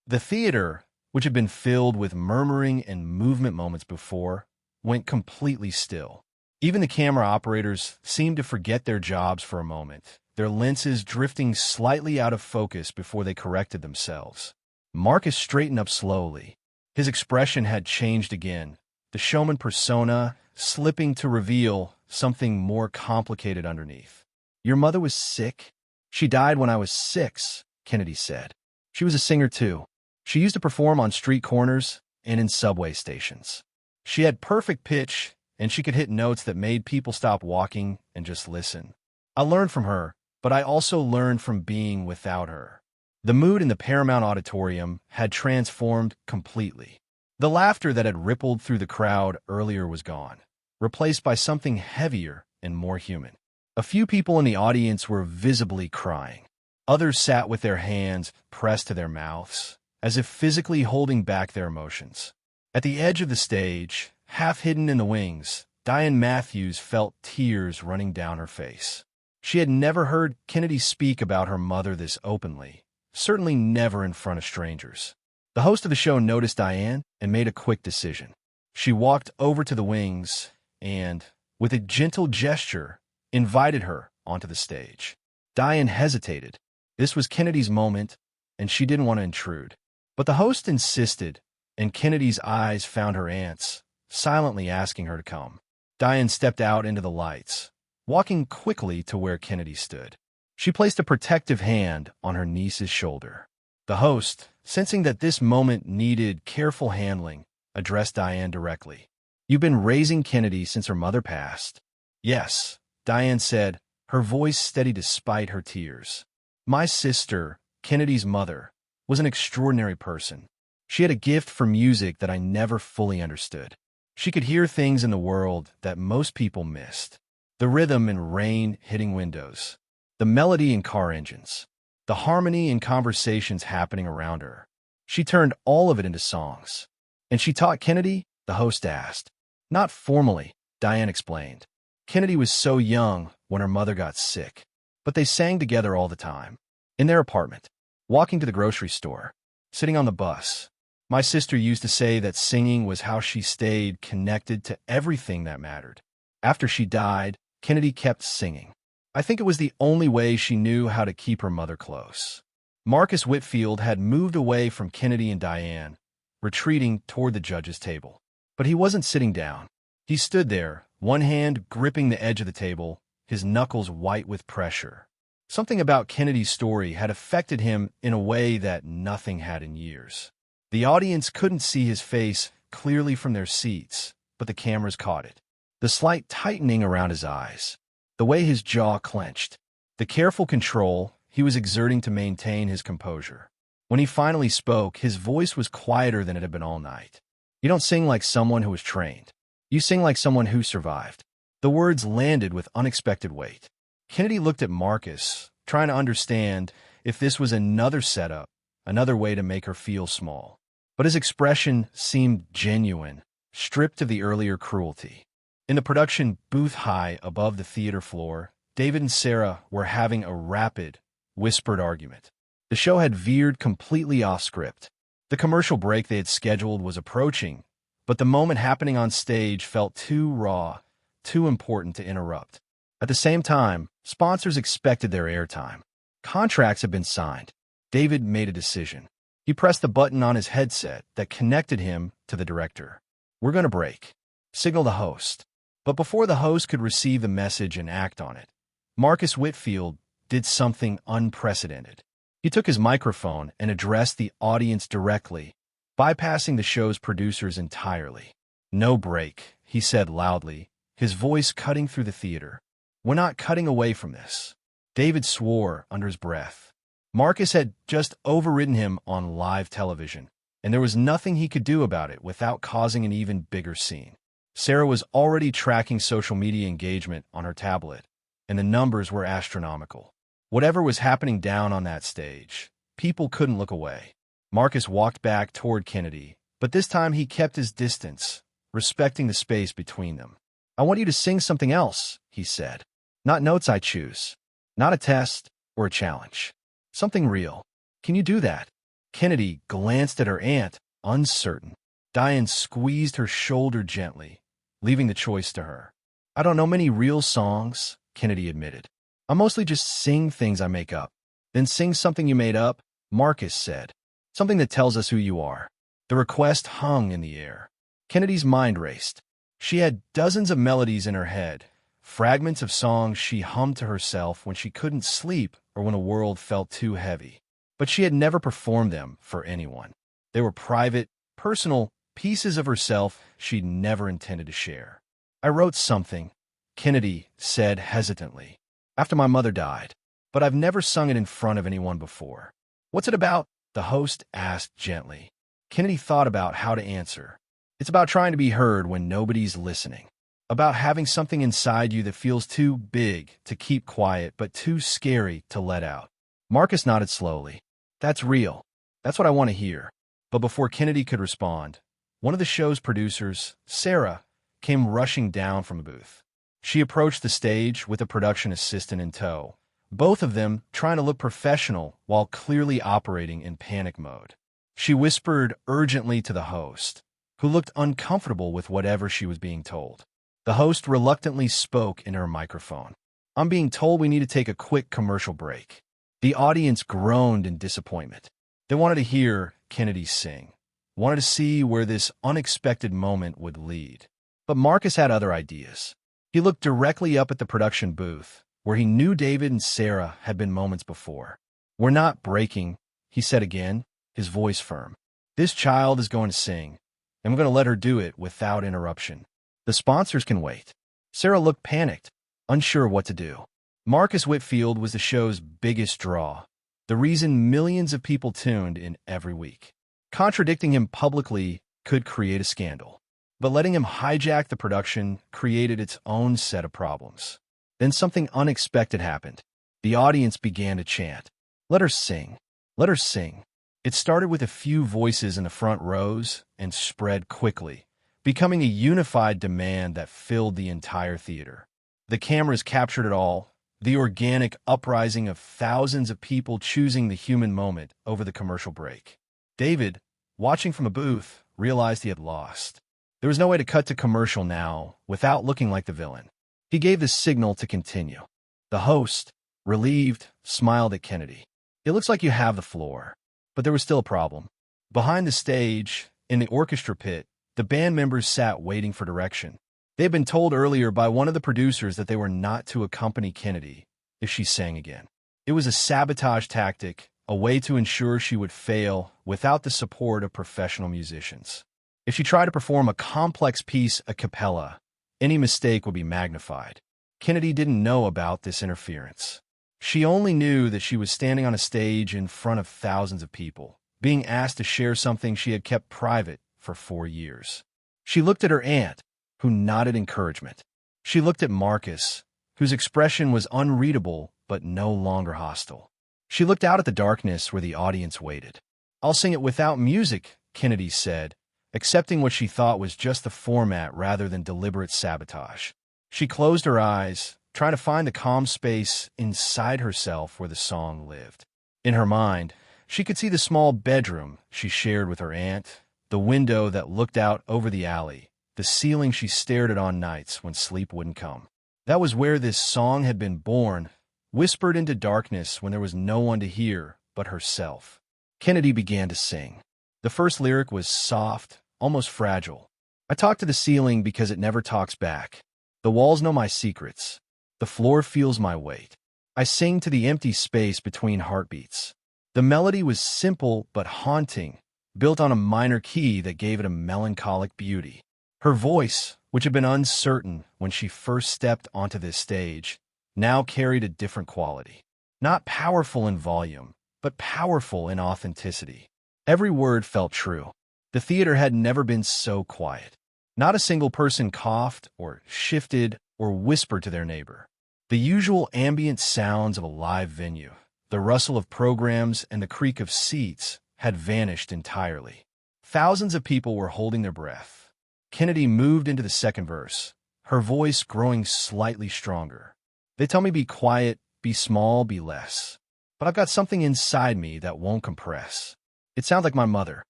The theater, which had been filled with murmuring and movement moments before, went completely still. Even the camera operators seemed to forget their jobs for a moment, their lenses drifting slightly out of focus before they corrected themselves. Marcus straightened up slowly. His expression had changed again, the showman persona slipping to reveal something more complicated underneath. "Your mother was sick?" "She died when I was 6, Kennedy said. "She was a singer too. She used to perform on street corners and in subway stations. She had perfect pitch, and she could hit notes that made people stop walking and just listen. I learned from her, but I also learned from being without her." The mood in the Paramount Auditorium had transformed completely. The laughter that had rippled through the crowd earlier was gone, replaced by something heavier and more human. A few people in the audience were visibly crying. Others sat with their hands pressed to their mouths, as if physically holding back their emotions. At the edge of the stage, half hidden in the wings, Diane Matthews felt tears running down her face. She had never heard Kennedy speak about her mother this openly, certainly never in front of strangers. The host of the show noticed Diane and made a quick decision. She walked over to the wings and, with a gentle gesture, invited her onto the stage. Diane hesitated. This was Kennedy's moment, and she didn't want to intrude. But the host insisted, and Kennedy's eyes found her aunt's, silently asking her to come. Diane stepped out into the lights, walking quickly to where Kennedy stood. She placed a protective hand on her niece's shoulder. The host, sensing that this moment needed careful handling, addressed Diane directly. "You've been raising Kennedy since her mother passed." "Yes," Diane said, her voice steady despite her tears. "My sister, Kennedy's mother, was an extraordinary person. She had a gift for music that I never fully understood. She could hear things in the world that most people missed. The rhythm in rain hitting windows, the melody in car engines, the harmony in conversations happening around her. She turned all of it into songs." "And she taught Kennedy?" the host asked. "Not formally," Diane explained. "Kennedy was so young when her mother got sick, but they sang together all the time. In their apartment, walking to the grocery store, sitting on the bus. My sister used to say that singing was how she stayed connected to everything that mattered. After she died, Kennedy kept singing. I think it was the only way she knew how to keep her mother close." Marcus Whitfield had moved away from Kennedy and Diane, retreating toward the judge's table. But he wasn't sitting down. He stood there, one hand gripping the edge of the table, his knuckles white with pressure. Something about Kennedy's story had affected him in a way that nothing had in years. The audience couldn't see his face clearly from their seats, but the cameras caught it. The slight tightening around his eyes, the way his jaw clenched, the careful control he was exerting to maintain his composure. When he finally spoke, his voice was quieter than it had been all night. "You don't sing like someone who was trained. You sing like someone who survived." The words landed with unexpected weight. Kennedy looked at Marcus, trying to understand if this was another setup, another way to make her feel small. But his expression seemed genuine, stripped of the earlier cruelty. In the production booth high above the theater floor, David and Sarah were having a rapid, whispered argument. The show had veered completely off script. The commercial break they had scheduled was approaching, but the moment happening on stage felt too raw, too important to interrupt. At the same time, sponsors expected their airtime. Contracts had been signed. David made a decision. He pressed the button on his headset that connected him to the director. "We're going to break," signaled the host. But before the host could receive the message and act on it, Marcus Whitfield did something unprecedented. He took his microphone and addressed the audience directly, bypassing the show's producers entirely. "No break," he said loudly, his voice cutting through the theater. "We're not cutting away from this." David swore under his breath. Marcus had just overridden him on live television, and there was nothing he could do about it without causing an even bigger scene. Sarah was already tracking social media engagement on her tablet, and the numbers were astronomical. Whatever was happening down on that stage, people couldn't look away. Marcus walked back toward Kennedy, but this time he kept his distance, respecting the space between them. "I want you to sing something else," he said. "Not notes I choose. Not a test or a challenge. Something real. Can you do that?" Kennedy glanced at her aunt, uncertain. Diane squeezed her shoulder gently, leaving the choice to her. "I don't know many real songs," Kennedy admitted. "I mostly just sing things I make up." "Then sing something you made up," Marcus said. "Something that tells us who you are." The request hung in the air. Kennedy's mind raced. She had dozens of melodies in her head, fragments of songs she hummed to herself when she couldn't sleep or when a world felt too heavy. But she had never performed them for anyone. They were private, personal pieces of herself she'd never intended to share. "I wrote something," Kennedy said hesitantly, "after my mother died, but I've never sung it in front of anyone before." "What's it about?" the host asked gently. Kennedy thought about how to answer. "It's about trying to be heard when nobody's listening. About having something inside you that feels too big to keep quiet but too scary to let out." Marcus nodded slowly. "That's real. That's what I want to hear." But before Kennedy could respond, one of the show's producers, Sarah, came rushing down from the booth. She approached the stage with a production assistant in tow, both of them trying to look professional while clearly operating in panic mode. She whispered urgently to the host, who looked uncomfortable with whatever she was being told. The host reluctantly spoke into her microphone. "I'm being told we need to take a quick commercial break." The audience groaned in disappointment. They wanted to hear Kennedy sing, wanted to see where this unexpected moment would lead. But Marcus had other ideas. He looked directly up at the production booth, where he knew David and Sarah had been moments before. "We're not breaking," he said again, his voice firm. "This child is going to sing, and we're going to let her do it without interruption. The sponsors can wait." Sarah looked panicked, unsure what to do. Marcus Whitfield was the show's biggest draw, the reason millions of people tuned in every week. Contradicting him publicly could create a scandal, but letting him hijack the production created its own set of problems. Then something unexpected happened. The audience began to chant, "Let her sing! Let her sing!" It started with a few voices in the front rows and spread quickly, becoming a unified demand that filled the entire theater. The cameras captured it all, the organic uprising of thousands of people choosing the human moment over the commercial break. David, watching from a booth, realized he had lost. There was no way to cut to commercial now without looking like the villain. He gave the signal to continue. The host, relieved, smiled at Kennedy. "It looks like you have the floor." But there was still a problem. Behind the stage, in the orchestra pit, the band members sat waiting for direction. They had been told earlier by one of the producers that they were not to accompany Kennedy if she sang again. It was a sabotage tactic, a way to ensure she would fail without the support of professional musicians. If she tried to perform a complex piece a cappella, any mistake would be magnified. Kennedy didn't know about this interference. She only knew that she was standing on a stage in front of thousands of people, being asked to share something she had kept private for 4 years. She looked at her aunt, who nodded encouragement. She looked at Marcus, whose expression was unreadable but no longer hostile. She looked out at the darkness where the audience waited. "I'll sing it without music," Kennedy said, accepting what she thought was just the format rather than deliberate sabotage. She closed her eyes, trying to find the calm space inside herself where the song lived. In her mind, she could see the small bedroom she shared with her aunt, the window that looked out over the alley, the ceiling she stared at on nights when sleep wouldn't come. That was where this song had been born, whispered into darkness when there was no one to hear but herself. Kennedy began to sing. The first lyric was soft, almost fragile. "I talk to the ceiling because it never talks back. The walls know my secrets. The floor feels my weight. I sing to the empty space between heartbeats." The melody was simple but haunting, built on a minor key that gave it a melancholic beauty. Her voice, which had been uncertain when she first stepped onto this stage, now carried a different quality. Not powerful in volume, but powerful in authenticity. Every word felt true. The theater had never been so quiet. Not a single person coughed or shifted or whispered to their neighbor. The usual ambient sounds of a live venue, the rustle of programs and the creak of seats, had vanished entirely. Thousands of people were holding their breath. Kennedy moved into the second verse, her voice growing slightly stronger. "They tell me be quiet, be small, be less. But I've got something inside me that won't compress. It sounds like my mother.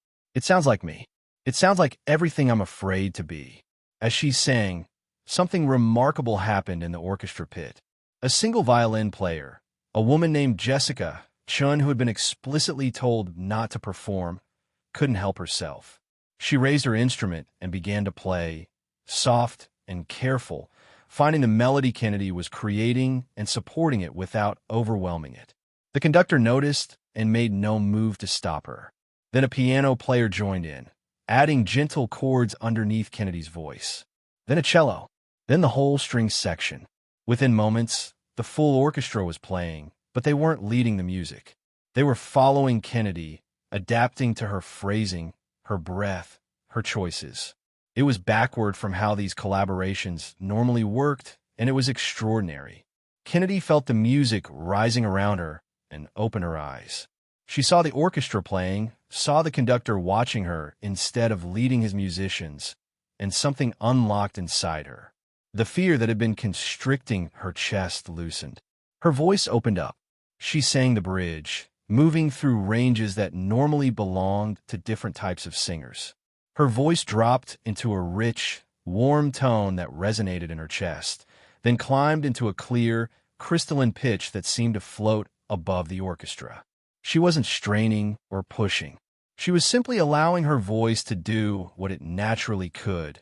It sounds like me. It sounds like everything I'm afraid to be." As she sang, something remarkable happened in the orchestra pit. A single violin player, a woman named Jessica Chun, who had been explicitly told not to perform, couldn't help herself. She raised her instrument and began to play, soft and careful, finding the melody Kennedy was creating and supporting it without overwhelming it. The conductor noticed and made no move to stop her. Then a piano player joined in, adding gentle chords underneath Kennedy's voice. Then a cello. Then the whole string section. Within moments, the full orchestra was playing, but they weren't leading the music. They were following Kennedy, adapting to her phrasing, her breath, her choices. It was backward from how these collaborations normally worked, and it was extraordinary. Kennedy felt the music rising around her and opened her eyes. She saw the orchestra playing, saw the conductor watching her instead of leading his musicians, and something unlocked inside her. The fear that had been constricting her chest loosened. Her voice opened up. She sang the bridge, moving through ranges that normally belonged to different types of singers. Her voice dropped into a rich, warm tone that resonated in her chest, then climbed into a clear, crystalline pitch that seemed to float above the orchestra. She wasn't straining or pushing. She was simply allowing her voice to do what it naturally could,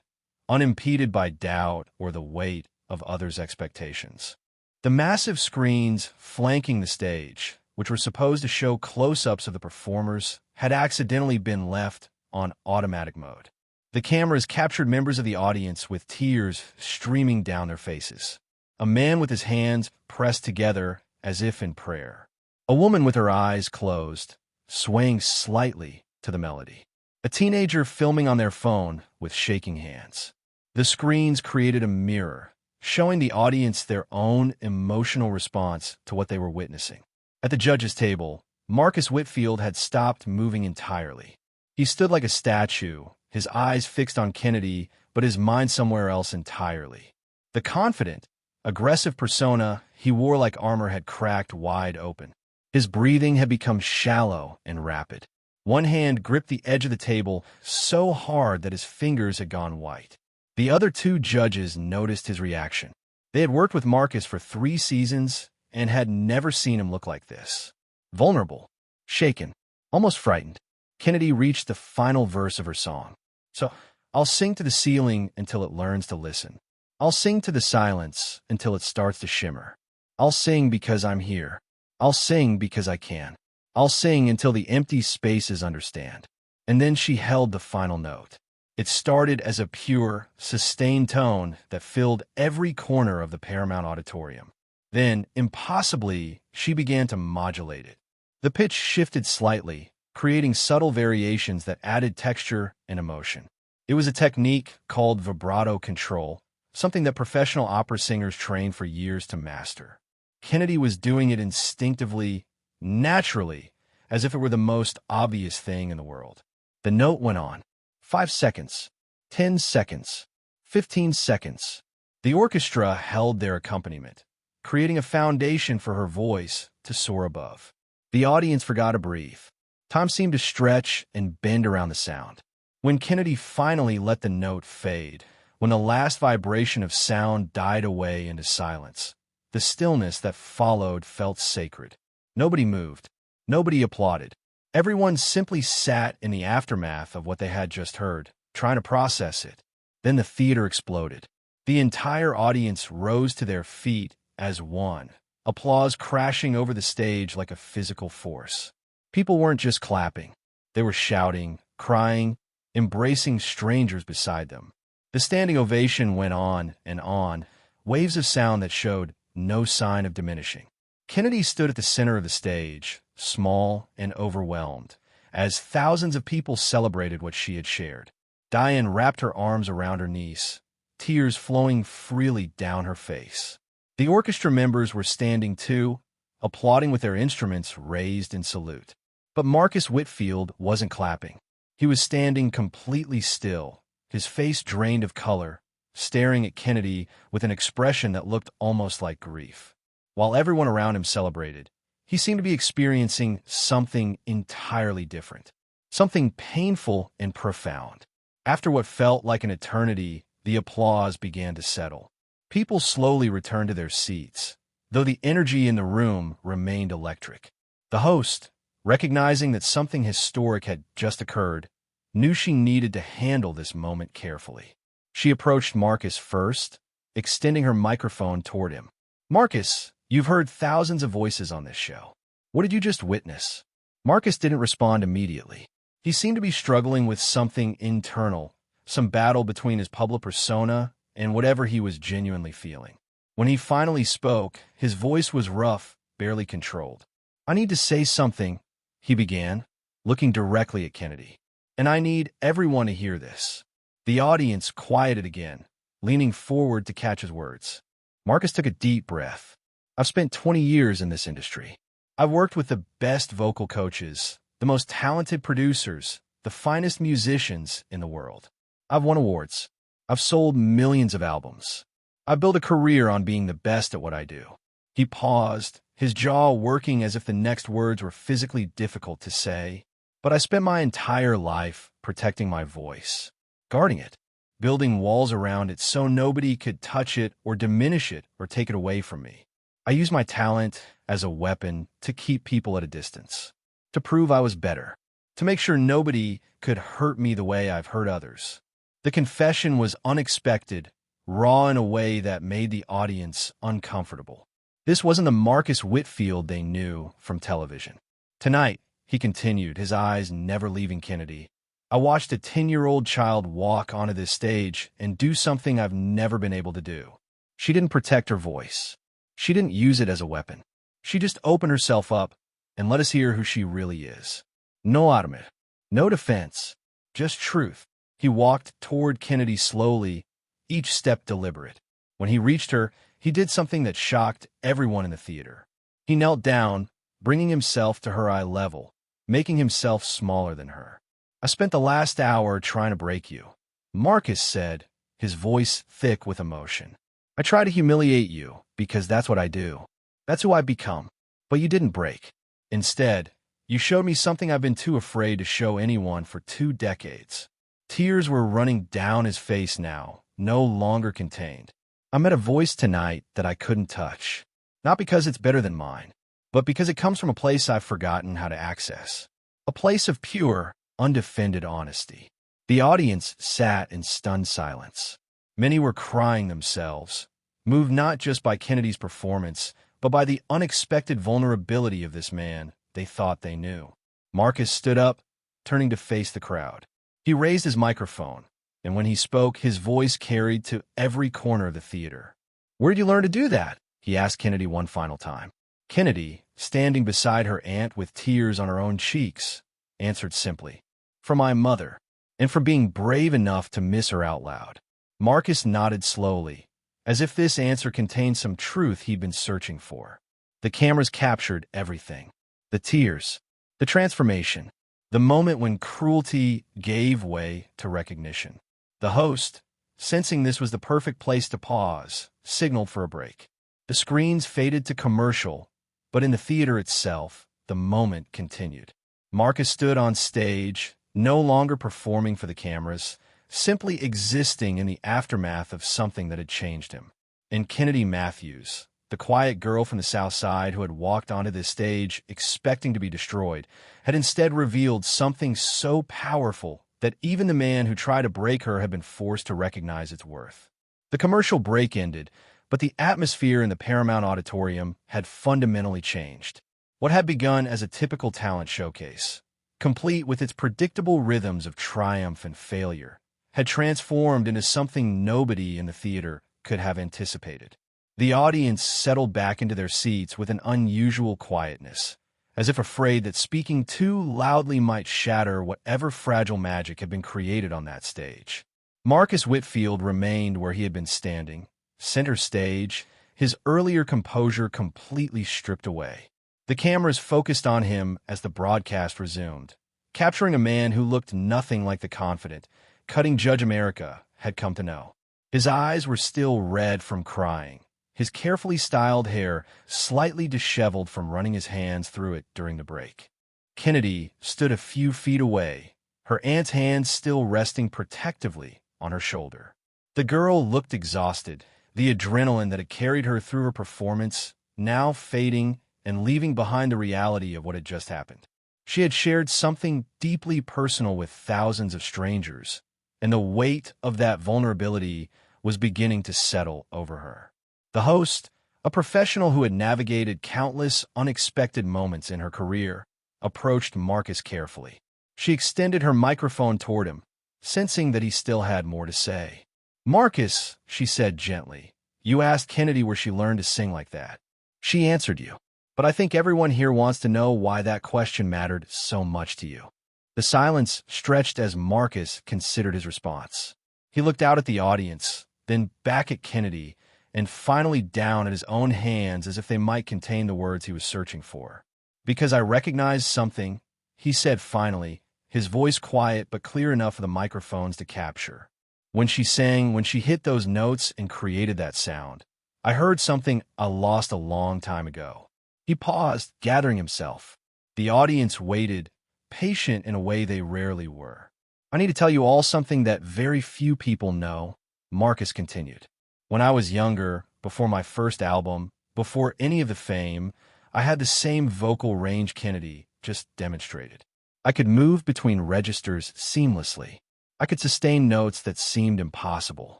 unimpeded by doubt or the weight of others' expectations. The massive screens flanking the stage, which were supposed to show close-ups of the performers, had accidentally been left on automatic mode. The cameras captured members of the audience with tears streaming down their faces. A man with his hands pressed together as if in prayer. A woman with her eyes closed, swaying slightly to the melody. A teenager filming on their phone with shaking hands. The screens created a mirror, showing the audience their own emotional response to what they were witnessing. At the judges' table, Marcus Whitfield had stopped moving entirely. He stood like a statue, his eyes fixed on Kennedy, but his mind somewhere else entirely. The confident, aggressive persona he wore like armor had cracked wide open. His breathing had become shallow and rapid. One hand gripped the edge of the table so hard that his fingers had gone white. The other two judges noticed his reaction. They had worked with Marcus for 3 seasons and had never seen him look like this. Vulnerable, shaken, almost frightened. Kennedy reached the final verse of her song. So, I'll sing to the ceiling until it learns to listen. I'll sing to the silence until it starts to shimmer. I'll sing because I'm here. I'll sing because I can. I'll sing until the empty spaces understand. And then she held the final note. It started as a pure, sustained tone that filled every corner of the Paramount auditorium. Then, impossibly, she began to modulate it. The pitch shifted slightly, creating subtle variations that added texture and emotion. It was a technique called vibrato control, something that professional opera singers train for years to master. Kennedy was doing it instinctively, naturally, as if it were the most obvious thing in the world. The note went on. 5 seconds, 10 seconds, 15 seconds. The orchestra held their accompaniment, creating a foundation for her voice to soar above. The audience forgot to breathe. Time seemed to stretch and bend around the sound. When Kennedy finally let the note fade, when the last vibration of sound died away into silence, the stillness that followed felt sacred. Nobody moved. Nobody applauded. Everyone simply sat in the aftermath of what they had just heard, trying to process it. Then the theater exploded. The entire audience rose to their feet as one, applause crashing over the stage like a physical force. People weren't just clapping. They were shouting, crying, embracing strangers beside them. The standing ovation went on, waves of sound that showed no sign of diminishing. Kennedy stood at the center of the stage, small and overwhelmed, as thousands of people celebrated what she had shared. Diane wrapped her arms around her niece, tears flowing freely down her face. The orchestra members were standing too, applauding with their instruments raised in salute. But Marcus Whitfield wasn't clapping. He was standing completely still, his face drained of color, staring at Kennedy with an expression that looked almost like grief. While everyone around him celebrated, he seemed to be experiencing something entirely different, something painful and profound. After what felt like an eternity, the applause began to settle. People slowly returned to their seats, though the energy in the room remained electric. The host, recognizing that something historic had just occurred, knew she needed to handle this moment carefully. She approached Marcus first, extending her microphone toward him. "Marcus, you've heard thousands of voices on this show. What did you just witness?" Marcus didn't respond immediately. He seemed to be struggling with something internal, some battle between his public persona and whatever he was genuinely feeling. When he finally spoke, his voice was rough, barely controlled. "I need to say something," he began, looking directly at Kennedy. "And I need everyone to hear this." The audience quieted again, leaning forward to catch his words. Marcus took a deep breath. "I've spent 20 years in this industry. I've worked with the best vocal coaches, the most talented producers, the finest musicians in the world. I've won awards. I've sold millions of albums. I've built a career on being the best at what I do." He paused, his jaw working as if the next words were physically difficult to say. "But I spent my entire life protecting my voice, guarding it, building walls around it so nobody could touch it or diminish it or take it away from me. I used my talent as a weapon to keep people at a distance, to prove I was better, to make sure nobody could hurt me the way I've hurt others. The confession was unexpected, raw in a way that made the audience uncomfortable. This wasn't the Marcus Whitfield they knew from television. Tonight, he continued, his eyes never leaving Kennedy, I watched a 10-year-old child walk onto this stage and do something I've never been able to do. She didn't protect her voice. She didn't use it as a weapon. She just opened herself up and let us hear who she really is. No argument, no defense, just truth. He walked toward Kennedy slowly, each step deliberate. When he reached her, he did something that shocked everyone in the theater. He knelt down, bringing himself to her eye level, making himself smaller than her. I spent the last hour trying to break you, Marcus said, his voice thick with emotion. I try to humiliate you because that's what I do. That's who I've become. But you didn't break. Instead, you showed me something I've been too afraid to show anyone for 2 decades. Tears were running down his face now, no longer contained. I met a voice tonight that I couldn't touch. Not because it's better than mine, but because it comes from a place I've forgotten how to access. A place of pure, undefended honesty. The audience sat in stunned silence. Many were crying themselves, moved not just by Kennedy's performance, but by the unexpected vulnerability of this man they thought they knew. Marcus stood up, turning to face the crowd. He raised his microphone, and when he spoke, his voice carried to every corner of the theater. Where'd you learn to do that? He asked Kennedy one final time. Kennedy, standing beside her aunt with tears on her own cheeks, answered simply, from my mother, and from being brave enough to miss her out loud. Marcus nodded slowly, as if this answer contained some truth he'd been searching for. The cameras captured everything. The tears, the transformation, the moment when cruelty gave way to recognition. The host, sensing this was the perfect place to pause, signaled for a break. The screens faded to commercial, but in the theater itself, the moment continued. Marcus stood on stage, no longer performing for the cameras, simply existing in the aftermath of something that had changed him. And Kennedy Matthews, the quiet girl from the South Side who had walked onto this stage expecting to be destroyed, had instead revealed something so powerful that even the man who tried to break her had been forced to recognize its worth. The commercial break ended, but the atmosphere in the Paramount Auditorium had fundamentally changed. What had begun as a typical talent showcase, complete with its predictable rhythms of triumph and failure, had transformed into something nobody in the theater could have anticipated. The audience settled back into their seats with an unusual quietness, as if afraid that speaking too loudly might shatter whatever fragile magic had been created on that stage. Marcus Whitfield remained where he had been standing, center stage, his earlier composure completely stripped away. The cameras focused on him as the broadcast resumed, capturing a man who looked nothing like the confident, cutting Judge America had come to know. His eyes were still red from crying, his carefully styled hair slightly disheveled from running his hands through it during the break. Kennedy stood a few feet away, her aunt's hand still resting protectively on her shoulder. The girl looked exhausted, the adrenaline that had carried her through her performance now fading and leaving behind the reality of what had just happened. She had shared something deeply personal with thousands of strangers, and the weight of that vulnerability was beginning to settle over her. The host, a professional who had navigated countless unexpected moments in her career, approached Marcus carefully. She extended her microphone toward him, sensing that he still had more to say. Marcus, she said gently, you asked Kennedy where she learned to sing like that. She answered you. But I think everyone here wants to know why that question mattered so much to you. The silence stretched as Marcus considered his response. He looked out at the audience, then back at Kennedy, and finally down at his own hands as if they might contain the words he was searching for. Because I recognized something, he said finally, his voice quiet but clear enough for the microphones to capture. When she sang, when she hit those notes and created that sound, I heard something I lost a long time ago. He paused, gathering himself. The audience waited, patient in a way they rarely were. I need to tell you all something that very few people know, Marcus continued. When I was younger, before my first album, before any of the fame, I had the same vocal range Kennedy just demonstrated. I could move between registers seamlessly. I could sustain notes that seemed impossible.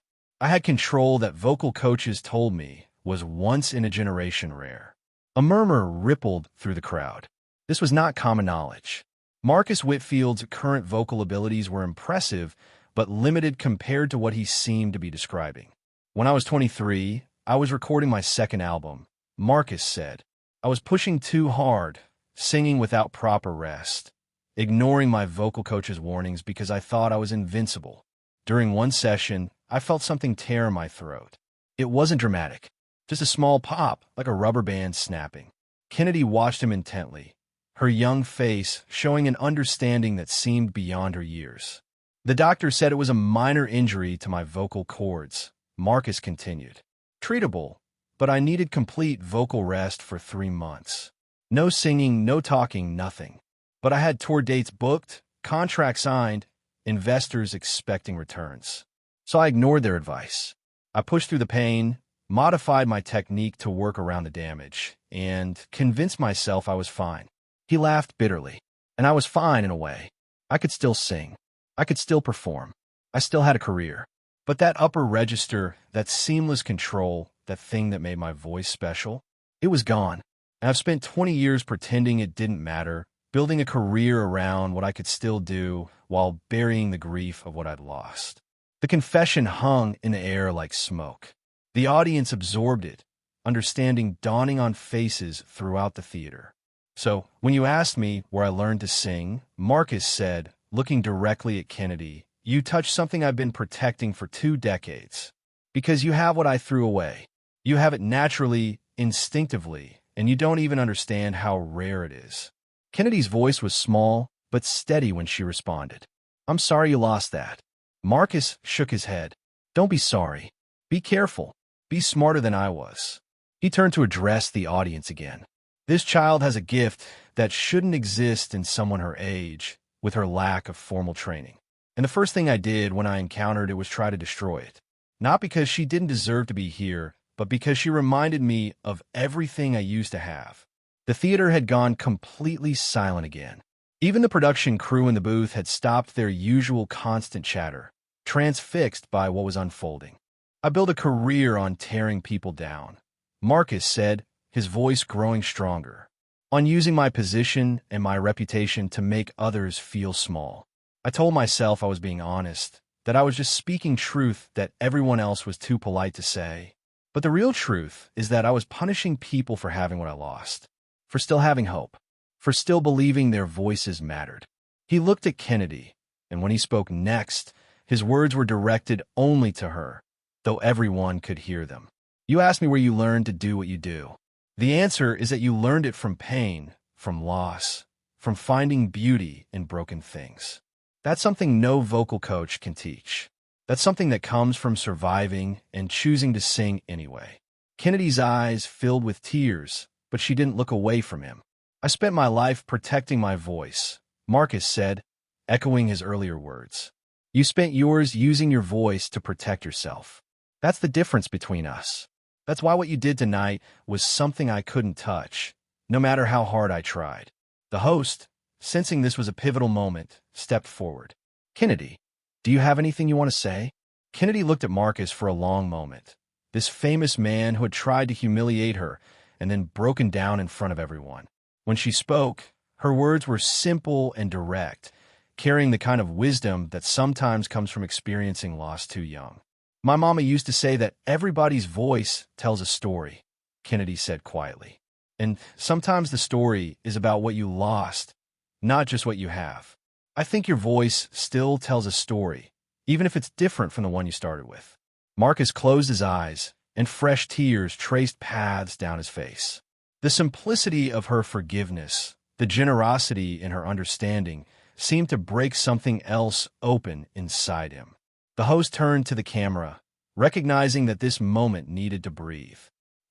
I had control that vocal coaches told me was once-in-a-generation rare. A murmur rippled through the crowd. This was not common knowledge. Marcus Whitfield's current vocal abilities were impressive, but limited compared to what he seemed to be describing. When I was 23, I was recording my second album, Marcus said. I was pushing too hard, singing without proper rest, ignoring my vocal coach's warnings because I thought I was invincible. During one session, I felt something tear in my throat. It wasn't dramatic, just a small pop, like a rubber band snapping. Kennedy watched him intently, her young face showing an understanding that seemed beyond her years. The doctor said it was a minor injury to my vocal cords, Marcus continued. Treatable, but I needed complete vocal rest for 3 months. No singing, no talking, nothing. But I had tour dates booked, contracts signed, investors expecting returns. So I ignored their advice. I pushed through the pain, modified my technique to work around the damage, and convinced myself I was fine. He laughed bitterly, and I was fine in a way. I could still sing. I could still perform. I still had a career. But that upper register, that seamless control, that thing that made my voice special, it was gone. And I've spent 20 years pretending it didn't matter, building a career around what I could still do while burying the grief of what I'd lost. The confession hung in the air like smoke. The audience absorbed it, understanding dawning on faces throughout the theater. So, when you asked me where I learned to sing, Marcus said, looking directly at Kennedy, you touched something I've been protecting for 2 decades. Because you have what I threw away. You have it naturally, instinctively, and you don't even understand how rare it is. Kennedy's voice was small, but steady when she responded. I'm sorry you lost that. Marcus shook his head. Don't be sorry. Be careful. Be smarter than I was. He turned to address the audience again. This child has a gift that shouldn't exist in someone her age, with her lack of formal training. And the first thing I did when I encountered it was try to destroy it. Not because she didn't deserve to be here, but because she reminded me of everything I used to have. The theater had gone completely silent again. Even the production crew in the booth had stopped their usual constant chatter, transfixed by what was unfolding. I built a career on tearing people down, Marcus said, his voice growing stronger, on using my position and my reputation to make others feel small. I told myself I was being honest, that I was just speaking truth that everyone else was too polite to say. But the real truth is that I was punishing people for having what I lost, for still having hope, for still believing their voices mattered. He looked at Kennedy, and when he spoke next, his words were directed only to her, though everyone could hear them. You asked me where you learned to do what you do. The answer is that you learned it from pain, from loss, from finding beauty in broken things. That's something no vocal coach can teach. That's something that comes from surviving and choosing to sing anyway. Kennedy's eyes filled with tears, but she didn't look away from him. I spent my life protecting my voice, Marcus said, echoing his earlier words. You spent yours using your voice to protect yourself. That's the difference between us. That's why what you did tonight was something I couldn't touch, no matter how hard I tried. The host, sensing this was a pivotal moment, stepped forward. Kennedy, do you have anything you want to say? Kennedy looked at Marcus for a long moment, this famous man who had tried to humiliate her and then broken down in front of everyone. When she spoke, her words were simple and direct, carrying the kind of wisdom that sometimes comes from experiencing loss too young. My mama used to say that everybody's voice tells a story, Kennedy said quietly. And sometimes the story is about what you lost, not just what you have. I think your voice still tells a story, even if it's different from the one you started with. Marcus closed his eyes, and fresh tears traced paths down his face. The simplicity of her forgiveness, the generosity in her understanding, seemed to break something else open inside him. The host turned to the camera, recognizing that this moment needed to breathe.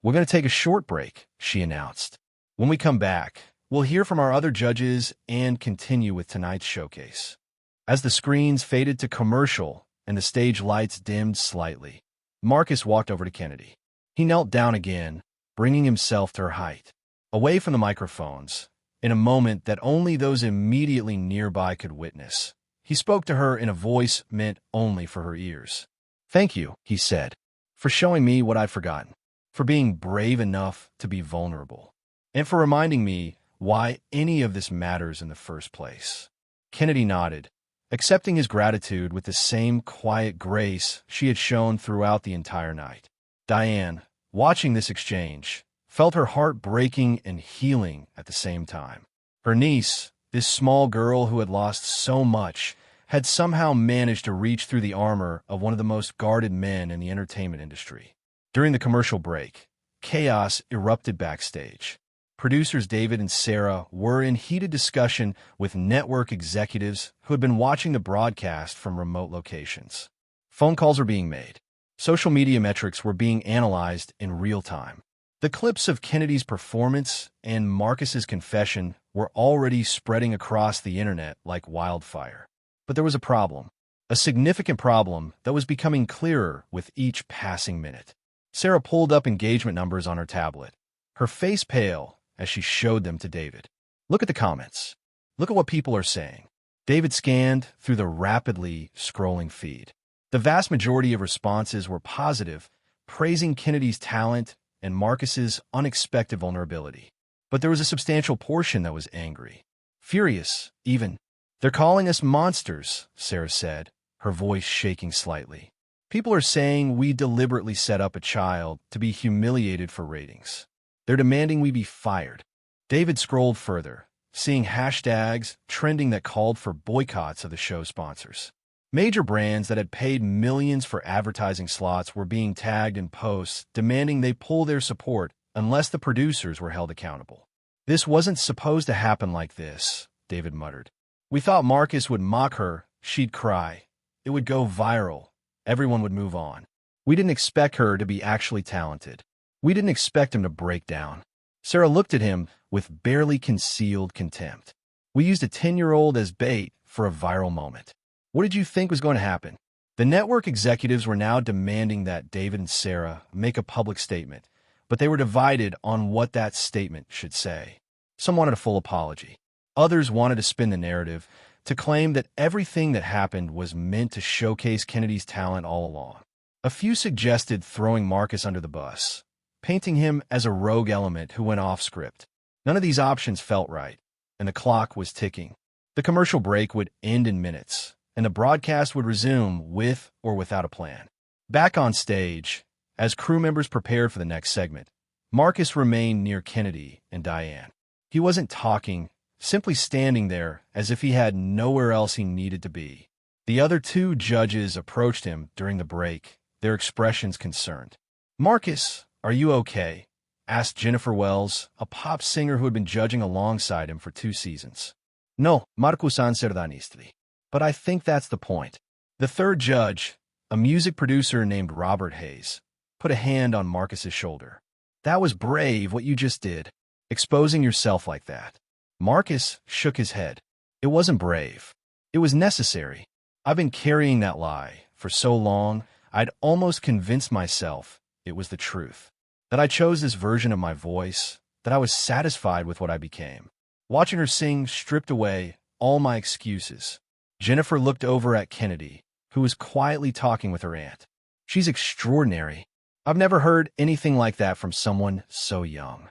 We're going to take a short break, she announced. When we come back, we'll hear from our other judges and continue with tonight's showcase. As the screens faded to commercial and the stage lights dimmed slightly, Marcus walked over to Kennedy. He knelt down again, bringing himself to her height, away from the microphones, in a moment that only those immediately nearby could witness. He spoke to her in a voice meant only for her ears. "Thank you," he said, "for showing me what I'd forgotten, for being brave enough to be vulnerable, and for reminding me why any of this matters in the first place." Kennedy nodded, accepting his gratitude with the same quiet grace she had shown throughout the entire night. Diane, watching this exchange, felt her heart breaking and healing at the same time. Her niece, this small girl who had lost so much, had somehow managed to reach through the armor of one of the most guarded men in the entertainment industry. During the commercial break, chaos erupted backstage. Producers David and Sarah were in heated discussion with network executives who had been watching the broadcast from remote locations. Phone calls were being made. Social media metrics were being analyzed in real time. The clips of Kennedy's performance and Marcus's confession were already spreading across the internet like wildfire. But there was a problem, a significant problem that was becoming clearer with each passing minute. Sarah pulled up engagement numbers on her tablet, her face pale as she showed them to David. "Look at the comments. Look at what people are saying." David scanned through the rapidly scrolling feed. The vast majority of responses were positive, praising Kennedy's talent and Marcus's unexpected vulnerability. But there was a substantial portion that was angry, furious, even. "They're calling us monsters," Sarah said, her voice shaking slightly. "People are saying we deliberately set up a child to be humiliated for ratings. They're demanding we be fired." David scrolled further, seeing hashtags trending that called for boycotts of the show sponsors. Major brands that had paid millions for advertising slots were being tagged in posts demanding they pull their support unless the producers were held accountable. "This wasn't supposed to happen like this," David muttered. "We thought Marcus would mock her, she'd cry. It would go viral. Everyone would move on. We didn't expect her to be actually talented. We didn't expect him to break down." Sarah looked at him with barely concealed contempt. "We used a 10-year-old as bait for a viral moment. What did you think was going to happen?" The network executives were now demanding that David and Sarah make a public statement, but they were divided on what that statement should say. Some wanted a full apology. Others wanted to spin the narrative, to claim that everything that happened was meant to showcase Kennedy's talent all along. A few suggested throwing Marcus under the bus, painting him as a rogue element who went off script. None of these options felt right, and the clock was ticking. The commercial break would end in minutes, and the broadcast would resume with or without a plan. Back on stage, as crew members prepared for the next segment, Marcus remained near Kennedy and Diane. He wasn't talking, simply standing there as if he had nowhere else he needed to be. The other two judges approached him during the break, their expressions concerned. "Marcus, are you okay?" asked Jennifer Wells, a pop singer who had been judging alongside him for 2 seasons. "No, Marcus Anserdanistli. But I think that's the point." The third judge, a music producer named Robert Hayes, put a hand on Marcus's shoulder. "That was brave what you just did, exposing yourself like that." Marcus shook his head. "It wasn't brave. It was necessary. I've been carrying that lie for so long, I'd almost convinced myself it was the truth. That I chose this version of my voice, that I was satisfied with what I became." Watching her sing stripped away all my excuses. Jennifer looked over at Kennedy, who was quietly talking with her aunt. "She's extraordinary. I've never heard anything like that from someone so young."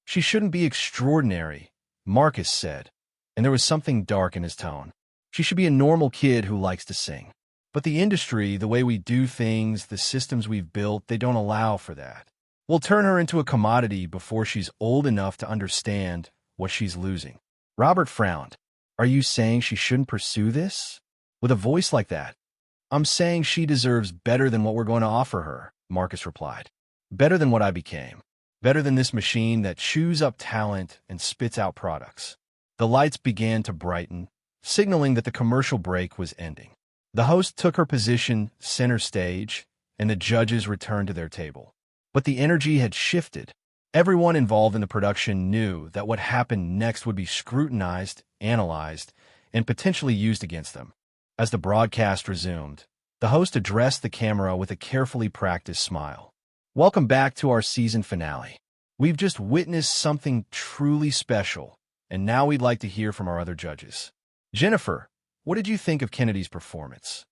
"She shouldn't be extraordinary," Marcus said, and there was something dark in his tone. "She should be a normal kid who likes to sing. But the industry, the way we do things, the systems we've built, they don't allow for that. We'll turn her into a commodity before she's old enough to understand what she's losing." Robert frowned. "Are you saying she shouldn't pursue this? With a voice like that?" "I'm saying she deserves better than what we're going to offer her," Marcus replied. "Better than what I became. Better than this machine that chews up talent and spits out products." The lights began to brighten, signaling that the commercial break was ending. The host took her position center stage, and the judges returned to their table. But the energy had shifted. Everyone involved in the production knew that what happened next would be scrutinized, analyzed, and potentially used against them. As the broadcast resumed, the host addressed the camera with a carefully practiced smile. Welcome back to our season finale. We've just witnessed something truly special, and now we'd like to hear from our other judges. Jennifer, what did you think of Kennedy's performance?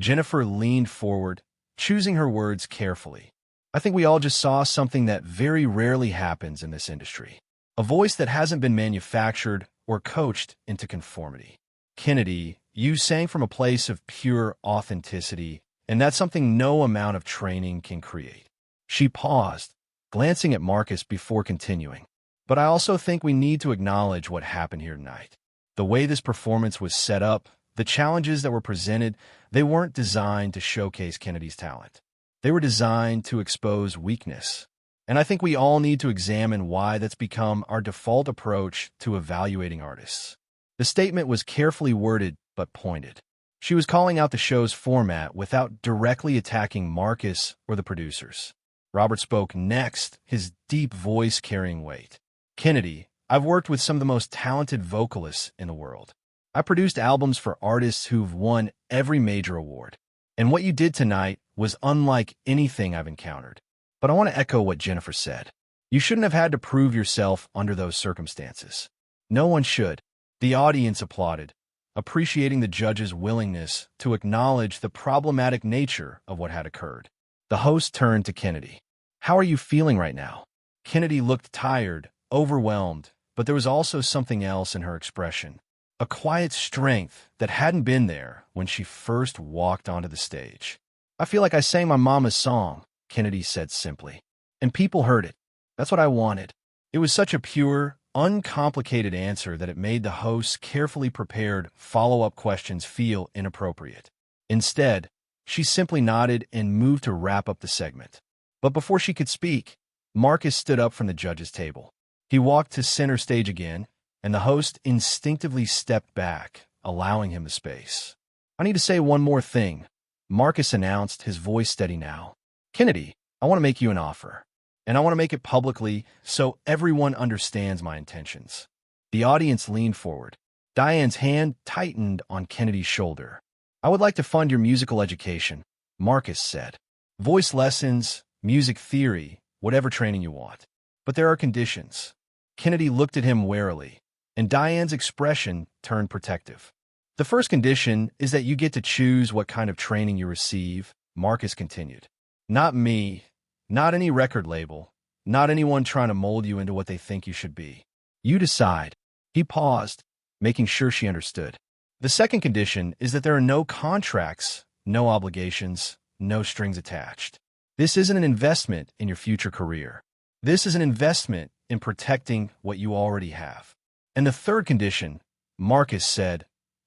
Jennifer leaned forward, choosing her words carefully. I think we all just saw something that very rarely happens in this industry. A voice that hasn't been manufactured or coached into conformity. Kennedy, you sang from a place of pure authenticity, and that's something no amount of training can create. She paused, glancing at Marcus before continuing. But I also think we need to acknowledge what happened here tonight. The way this performance was set up, the challenges that were presented, they weren't designed to showcase Kennedy's talent. They were designed to expose weakness. And I think we all need to examine why that's become our default approach to evaluating artists. The statement was carefully worded but pointed. She was calling out the show's format without directly attacking Marcus or the producers. Robert spoke next, his deep voice carrying weight. Kennedy, I've worked with some of the most talented vocalists in the world. I produced albums for artists who've won every major award. And what you did tonight was unlike anything I've encountered. But I want to echo what Jennifer said. You shouldn't have had to prove yourself under those circumstances. No one should. The audience applauded, appreciating the judge's willingness to acknowledge the problematic nature of what had occurred. The host turned to Kennedy. How are you feeling right now? Kennedy looked tired, overwhelmed, but there was also something else in her expression. A quiet strength that hadn't been there when she first walked onto the stage. I feel like I sang my mama's song, Kennedy said simply. And people heard it. That's what I wanted. It was such a pure, uncomplicated answer that it made the host's carefully prepared follow-up questions feel inappropriate. Instead, she simply nodded and moved to wrap up the segment. But before she could speak, Marcus stood up from the judge's table. He walked to center stage again, and the host instinctively stepped back, allowing him the space. I need to say one more thing, Marcus announced, his voice steady now. Kennedy, I want to make you an offer, and I want to make it publicly so everyone understands my intentions. The audience leaned forward. Diane's hand tightened on Kennedy's shoulder. I would like to fund your musical education, Marcus said. Voice lessons, music theory, whatever training you want. But there are conditions. Kennedy looked at him warily, and Diane's expression turned protective. The first condition is that you get to choose what kind of training you receive, Marcus continued. Not me, not any record label, not anyone trying to mold you into what they think you should be. You decide. He paused, making sure she understood. The second condition is that there are no contracts, no obligations, no strings attached. This isn't an investment in your future career. This is an investment in protecting what you already have. And the third condition, Marcus said,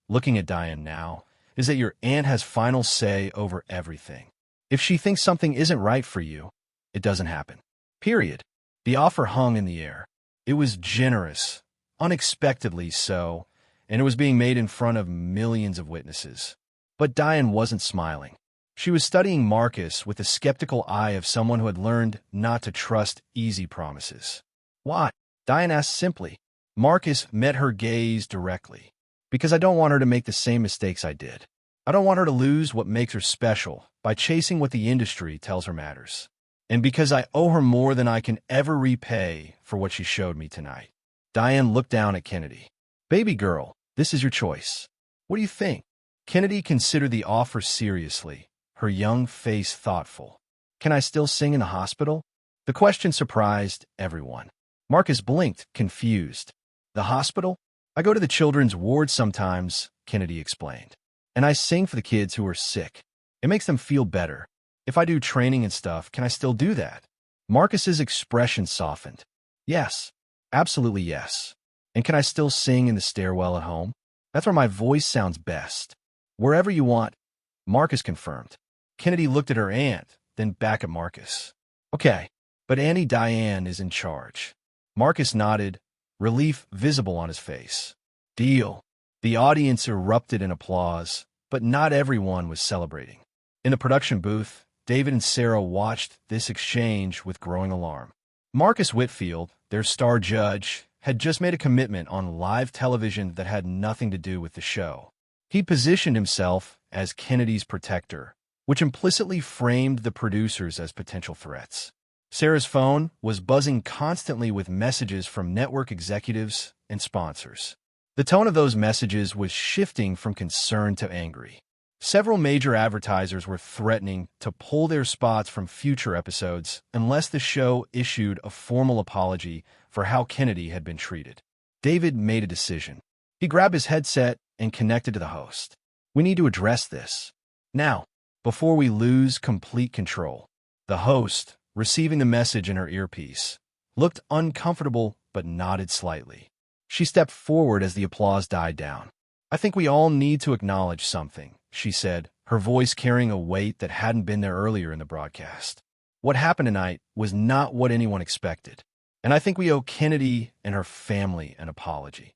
looking at Diane now, is that your aunt has final say over everything. If she thinks something isn't right for you, it doesn't happen. Period. The offer hung in the air. It was generous, unexpectedly so, and it was being made in front of millions of witnesses. But Diane wasn't smiling. She was studying Marcus with the skeptical eye of someone who had learned not to trust easy promises. Why? Diane asked simply. Marcus met her gaze directly. Because I don't want her to make the same mistakes I did. I don't want her to lose what makes her special by chasing what the industry tells her matters. And because I owe her more than I can ever repay for what she showed me tonight. Diane looked down at Kennedy. Baby girl, this is your choice. What do you think? Kennedy considered the offer seriously, her young face thoughtful. Can I still sing in the hospital? The question surprised everyone. Marcus blinked, confused. The hospital? I go to the children's ward sometimes, Kennedy explained. And I sing for the kids who are sick. It makes them feel better. If I do training and stuff, can I still do that? Marcus's expression softened. Yes, absolutely yes. And can I still sing in the stairwell at home? That's where my voice sounds best. Wherever you want, Marcus confirmed. Kennedy looked at her aunt, then back at Marcus. Okay, but Auntie Diane is in charge. Marcus nodded, relief visible on his face. Deal. The audience erupted in applause, but not everyone was celebrating. In the production booth, David and Sarah watched this exchange with growing alarm. Marcus Whitfield, their star judge, had just made a commitment on live television that had nothing to do with the show. He positioned himself as Kennedy's protector, which implicitly framed the producers as potential threats. Sarah's phone was buzzing constantly with messages from network executives and sponsors. The tone of those messages was shifting from concern to angry. Several major advertisers were threatening to pull their spots from future episodes unless the show issued a formal apology for how Kennedy had been treated. David made a decision. He grabbed his headset and connected to the host. "We need to address this now, before we lose complete control." The host, receiving the message in her earpiece, looked uncomfortable but nodded slightly. She stepped forward as the applause died down. "I think we all need to acknowledge something," she said, her voice carrying a weight that hadn't been there earlier in the broadcast. "What happened tonight was not what anyone expected, and I think we owe Kennedy and her family an apology."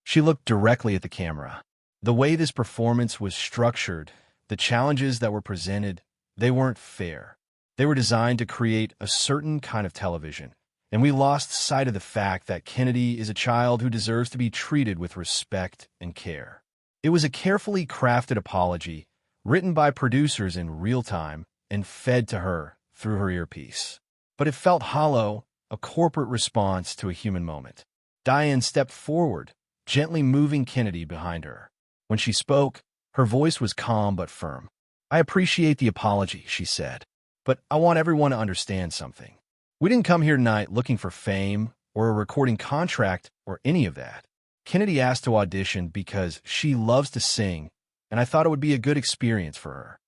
She looked directly at the camera. The way this performance was structured, the challenges that were presented, they weren't fair. They were designed to create a certain kind of television, and we lost sight of the fact that Kennedy is a child who deserves to be treated with respect and care. It was a carefully crafted apology, written by producers in real time and fed to her through her earpiece. But it felt hollow, a corporate response to a human moment. Diane stepped forward, gently moving Kennedy behind her. When she spoke, her voice was calm but firm. "I appreciate the apology," she said, "but I want everyone to understand something. We didn't come here tonight looking for fame or a recording contract or any of that. Kennedy asked to audition because she loves to sing, and I thought it would be a good experience for her."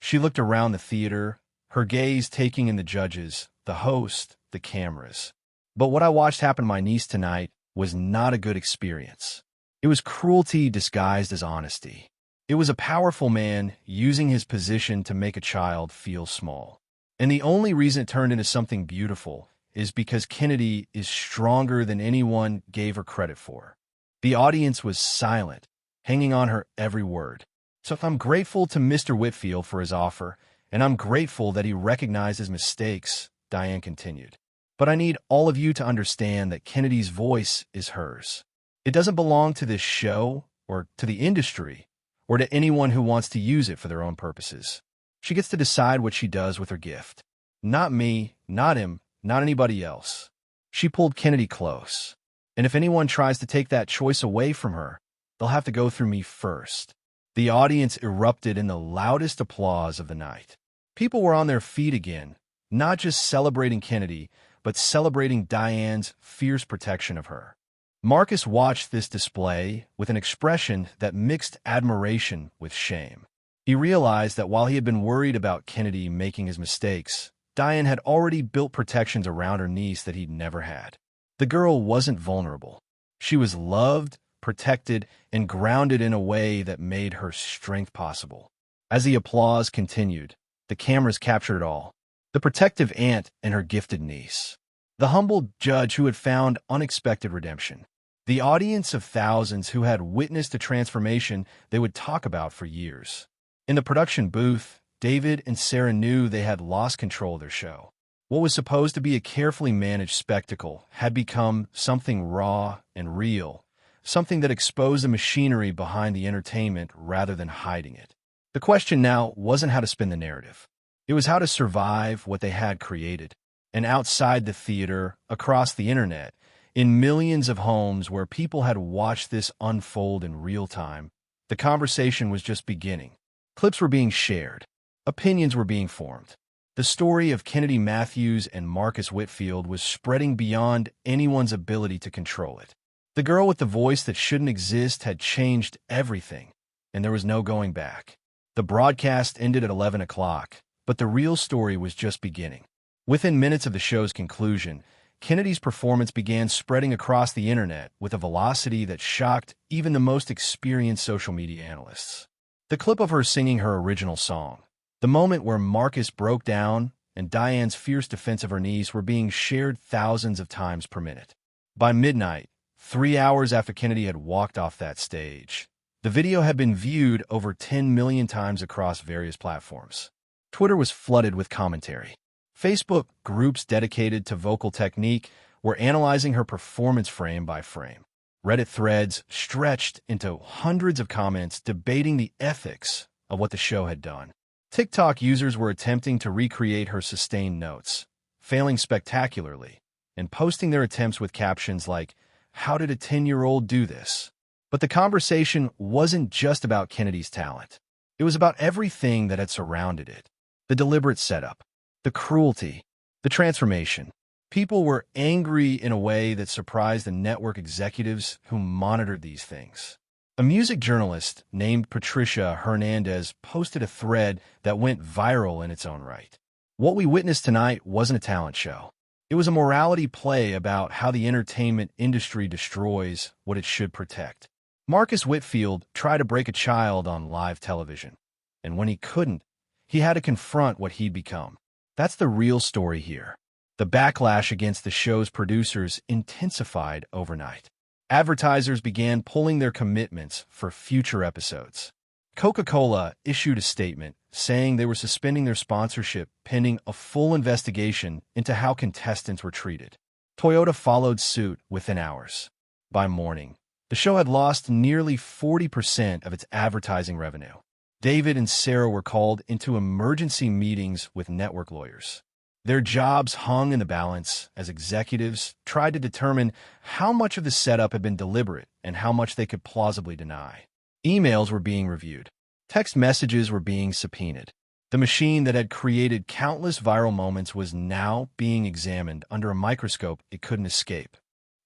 She looked around the theater, her gaze taking in the judges, the host, the cameras. "But what I watched happen to my niece tonight was not a good experience. It was cruelty disguised as honesty. It was a powerful man using his position to make a child feel small. And the only reason it turned into something beautiful is because Kennedy is stronger than anyone gave her credit for." The audience was silent, hanging on her every word. "So I'm grateful to Mr. Whitfield for his offer, and I'm grateful that he recognized his mistakes," Diane continued. "But I need all of you to understand that Kennedy's voice is hers. It doesn't belong to this show or to the industry or to anyone who wants to use it for their own purposes. She gets to decide what she does with her gift. Not me, not him, not anybody else." She pulled Kennedy close. "And if anyone tries to take that choice away from her, they'll have to go through me first." The audience erupted in the loudest applause of the night. People were on their feet again, not just celebrating Kennedy, but celebrating Diane's fierce protection of her. Marcus watched this display with an expression that mixed admiration with shame. He realized that while he had been worried about Kennedy making his mistakes, Diane had already built protections around her niece that he'd never had. The girl wasn't vulnerable. She was loved, protected, and grounded in a way that made her strength possible. As the applause continued, the cameras captured it all. The protective aunt and her gifted niece. The humble judge who had found unexpected redemption. The audience of thousands who had witnessed a transformation they would talk about for years. In the production booth, David and Sarah knew they had lost control of their show. What was supposed to be a carefully managed spectacle had become something raw and real, something that exposed the machinery behind the entertainment rather than hiding it. The question now wasn't how to spin the narrative. It was how to survive what they had created. And outside the theater, across the internet, in millions of homes where people had watched this unfold in real time, the conversation was just beginning. Clips were being shared. Opinions were being formed. The story of Kennedy Matthews and Marcus Whitfield was spreading beyond anyone's ability to control it. The girl with the voice that shouldn't exist had changed everything, and there was no going back. The broadcast ended at 11 o'clock, but the real story was just beginning. Within minutes of the show's conclusion, Kennedy's performance began spreading across the internet with a velocity that shocked even the most experienced social media analysts. The clip of her singing her original song, the moment where Marcus broke down and Diane's fierce defense of her niece were being shared thousands of times per minute. By midnight, 3 hours after Kennedy had walked off that stage, the video had been viewed over 10 million times across various platforms. Twitter was flooded with commentary. Facebook groups dedicated to vocal technique were analyzing her performance frame by frame. Reddit threads stretched into hundreds of comments debating the ethics of what the show had done. TikTok users were attempting to recreate her sustained notes, failing spectacularly, and posting their attempts with captions like, "How did a 10-year-old do this?" But the conversation wasn't just about Kennedy's talent. It was about everything that had surrounded it. The deliberate setup, the cruelty, the transformation. People were angry in a way that surprised the network executives who monitored these things. A music journalist named Patricia Hernandez posted a thread that went viral in its own right. What we witnessed tonight wasn't a talent show. It was a morality play about how the entertainment industry destroys what it should protect. Marcus Whitfield tried to break a child on live television, and when he couldn't, he had to confront what he'd become. That's the real story here. The backlash against the show's producers intensified overnight. Advertisers began pulling their commitments for future episodes. Coca-Cola issued a statement saying they were suspending their sponsorship pending a full investigation into how contestants were treated. Toyota followed suit within hours. By morning, the show had lost nearly 40% of its advertising revenue. David and Sarah were called into emergency meetings with network lawyers. Their jobs hung in the balance as executives tried to determine how much of the setup had been deliberate and how much they could plausibly deny. Emails were being reviewed. Text messages were being subpoenaed. The machine that had created countless viral moments was now being examined under a microscope it couldn't escape.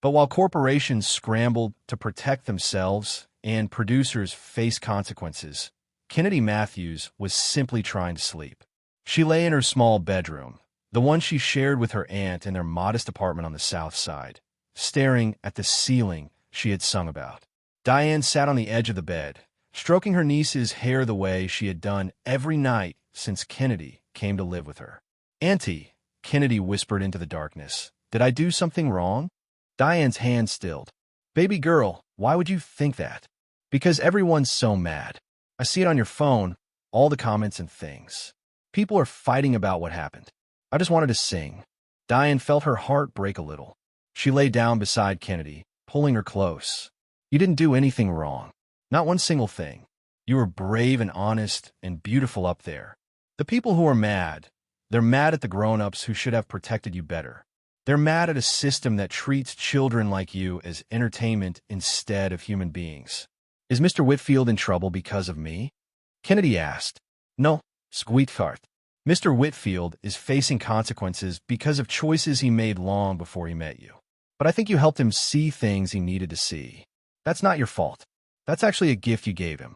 But while corporations scrambled to protect themselves and producers faced consequences, Kennedy Matthews was simply trying to sleep. She lay in her small bedroom, the one she shared with her aunt in their modest apartment on the south side, staring at the ceiling she had sung about. Diane sat on the edge of the bed, stroking her niece's hair the way she had done every night since Kennedy came to live with her. "Auntie," Kennedy whispered into the darkness, "did I do something wrong?" Diane's hand stilled. "Baby girl, why would you think that?" "Because everyone's so mad. I see it on your phone, all the comments and things. People are fighting about what happened. I just wanted to sing." Diane felt her heart break a little. She lay down beside Kennedy, pulling her close. "You didn't do anything wrong. Not one single thing. You were brave and honest and beautiful up there. The people who are mad, they're mad at the grown-ups who should have protected you better. They're mad at a system that treats children like you as entertainment instead of human beings." "Is Mr. Whitfield in trouble because of me?" Kennedy asked. "No, sweetheart. Mr. Whitfield is facing consequences because of choices he made long before he met you. But I think you helped him see things he needed to see. That's not your fault. That's actually a gift you gave him."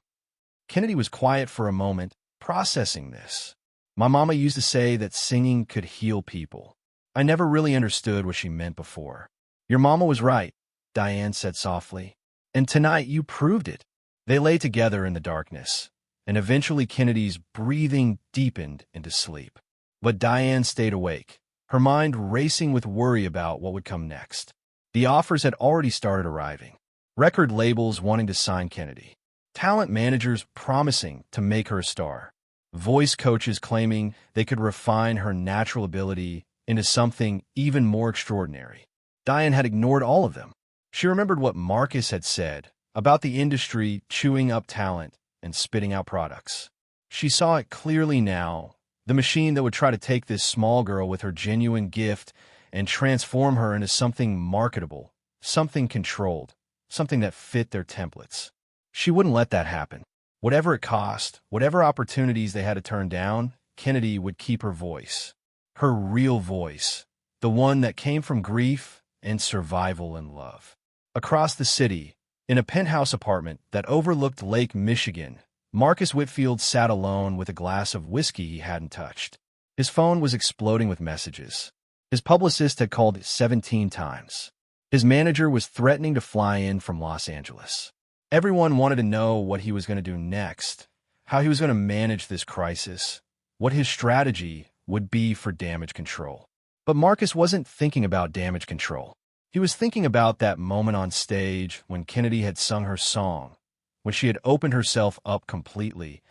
Kennedy was quiet for a moment, processing this. "My mama used to say that singing could heal people. I never really understood what she meant before." "Your mama was right," Diane said softly. "And tonight you proved it." They lay together in the darkness, and eventually Kennedy's breathing deepened into sleep. But Diane stayed awake, her mind racing with worry about what would come next. The offers had already started arriving. Record labels wanting to sign Kennedy. Talent managers promising to make her a star. Voice coaches claiming they could refine her natural ability into something even more extraordinary. Diane had ignored all of them. She remembered what Marcus had said about the industry chewing up talent and spitting out products. She saw it clearly now, the machine that would try to take this small girl with her genuine gift and transform her into something marketable, something controlled, something that fit their templates. She wouldn't let that happen. Whatever it cost, whatever opportunities they had to turn down, Kennedy would keep her voice. Her real voice, the one that came from grief and survival and love. Across the city, in a penthouse apartment that overlooked Lake Michigan, Marcus Whitfield sat alone with a glass of whiskey he hadn't touched. His phone was exploding with messages. His publicist had called 17 times. His manager was threatening to fly in from Los Angeles. Everyone wanted to know what he was going to do next, how he was going to manage this crisis, what his strategy would be for damage control. But Marcus wasn't thinking about damage control. He was thinking about that moment on stage when Kennedy had sung her song, when she had opened herself up completely,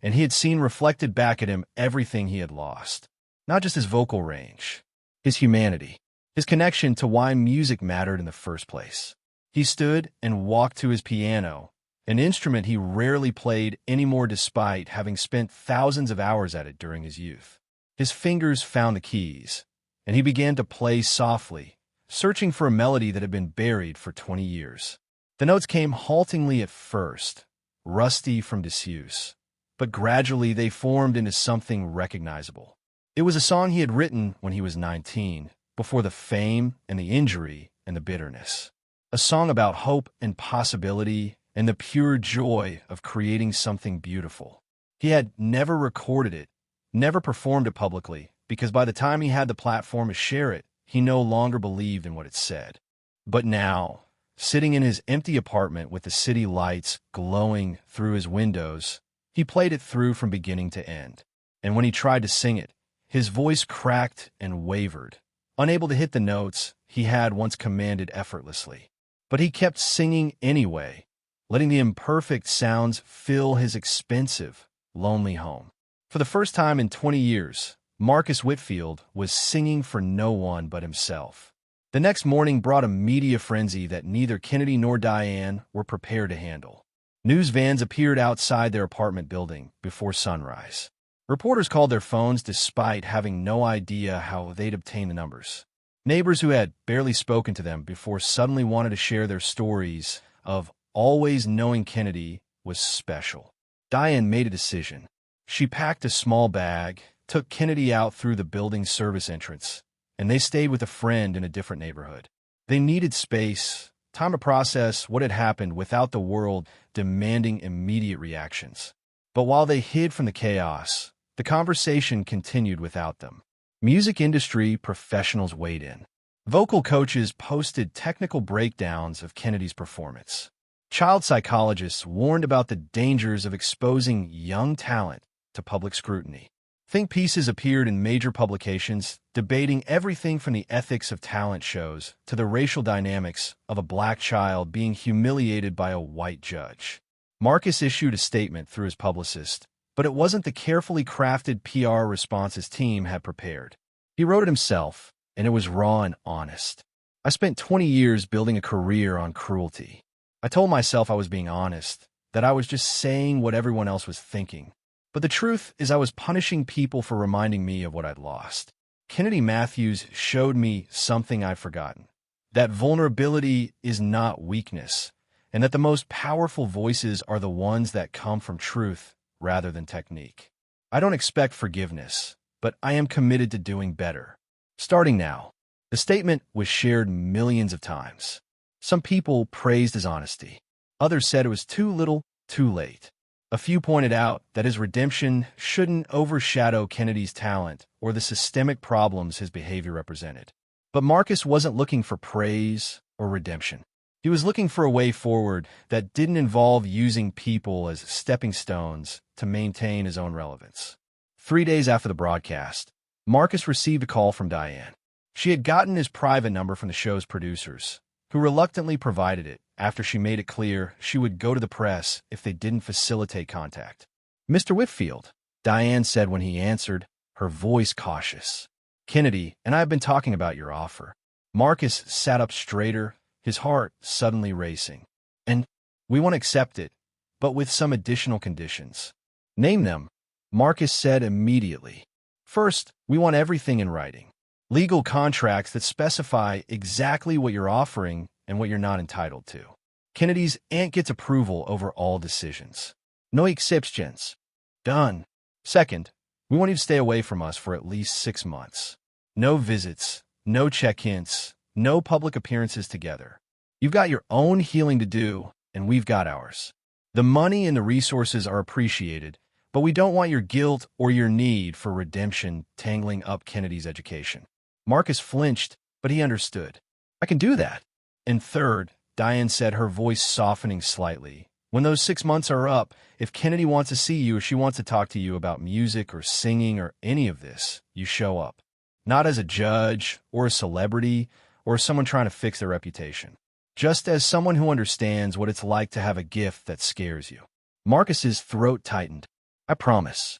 and he had seen reflected back at him everything he had lost. Not just his vocal range, his humanity, his connection to why music mattered in the first place. He stood and walked to his piano, an instrument he rarely played anymore despite having spent thousands of hours at it during his youth. His fingers found the keys, and he began to play softly, searching for a melody that had been buried for 20 years. The notes came haltingly at first, rusty from disuse, but gradually they formed into something recognizable. It was a song he had written when he was 19, before the fame and the injury and the bitterness. A song about hope and possibility and the pure joy of creating something beautiful. He had never recorded it, never performed it publicly, because by the time he had the platform to share it, he no longer believed in what it said. But now, sitting in his empty apartment with the city lights glowing through his windows, he played it through from beginning to end. And when he tried to sing it, his voice cracked and wavered, unable to hit the notes he had once commanded effortlessly. But he kept singing anyway, letting the imperfect sounds fill his expensive, lonely home. For the first time in 20 years, Marcus Whitfield was singing for no one but himself. The next morning brought a media frenzy that neither Kennedy nor Diane were prepared to handle. News vans appeared outside their apartment building before sunrise. Reporters called their phones despite having no idea how they'd obtain the numbers. Neighbors who had barely spoken to them before suddenly wanted to share their stories of always knowing Kennedy was special. Diane made a decision. She packed a small bag, took Kennedy out through the building's service entrance, and they stayed with a friend in a different neighborhood. They needed space, time to process what had happened without the world demanding immediate reactions. But while they hid from the chaos, the conversation continued without them. Music industry professionals weighed in. Vocal coaches posted technical breakdowns of Kennedy's performance. Child psychologists warned about the dangers of exposing young talent to public scrutiny. Think pieces appeared in major publications debating everything from the ethics of talent shows to the racial dynamics of a black child being humiliated by a white judge. Marcus issued a statement through his publicist, but it wasn't the carefully crafted PR response his team had prepared. He wrote it himself, and it was raw and honest. I spent 20 years building a career on cruelty. I told myself I was being honest, that I was just saying what everyone else was thinking. But the truth is I was punishing people for reminding me of what I'd lost. Kennedy Matthews showed me something I'd forgotten, that vulnerability is not weakness, and that the most powerful voices are the ones that come from truth rather than technique. I don't expect forgiveness, but I am committed to doing better. Starting now. The statement was shared millions of times. Some people praised his honesty. Others said it was too little, too late. A few pointed out that his redemption shouldn't overshadow Kennedy's talent or the systemic problems his behavior represented. But Marcus wasn't looking for praise or redemption. He was looking for a way forward that didn't involve using people as stepping stones to maintain his own relevance. 3 days after the broadcast, Marcus received a call from Diane. She had gotten his private number from the show's producers, who reluctantly provided it after she made it clear she would go to the press if they didn't facilitate contact. "Mr. Whitfield," Diane said when he answered, her voice cautious. "Kennedy and I have been talking about your offer." Marcus sat up straighter, his heart suddenly racing. "And we want to accept it, but with some additional conditions." "Name them," Marcus said immediately. "First, we want everything in writing. Legal contracts that specify exactly what you're offering and what you're not entitled to. Kennedy's aunt gets approval over all decisions. No exceptions. Done. Second, we want you to stay away from us for at least 6 months. No visits, no check-ins, no public appearances together. You've got your own healing to do, and we've got ours. The money and the resources are appreciated, but we don't want your guilt or your need for redemption tangling up Kennedy's education." Marcus flinched, but he understood. "I can do that." And third, Diane said, her voice softening slightly, "when those 6 months are up, if Kennedy wants to see you or she wants to talk to you about music or singing or any of this, you show up. Not as a judge or a celebrity or someone trying to fix their reputation. Just as someone who understands what it's like to have a gift that scares you." Marcus's throat tightened. "I promise."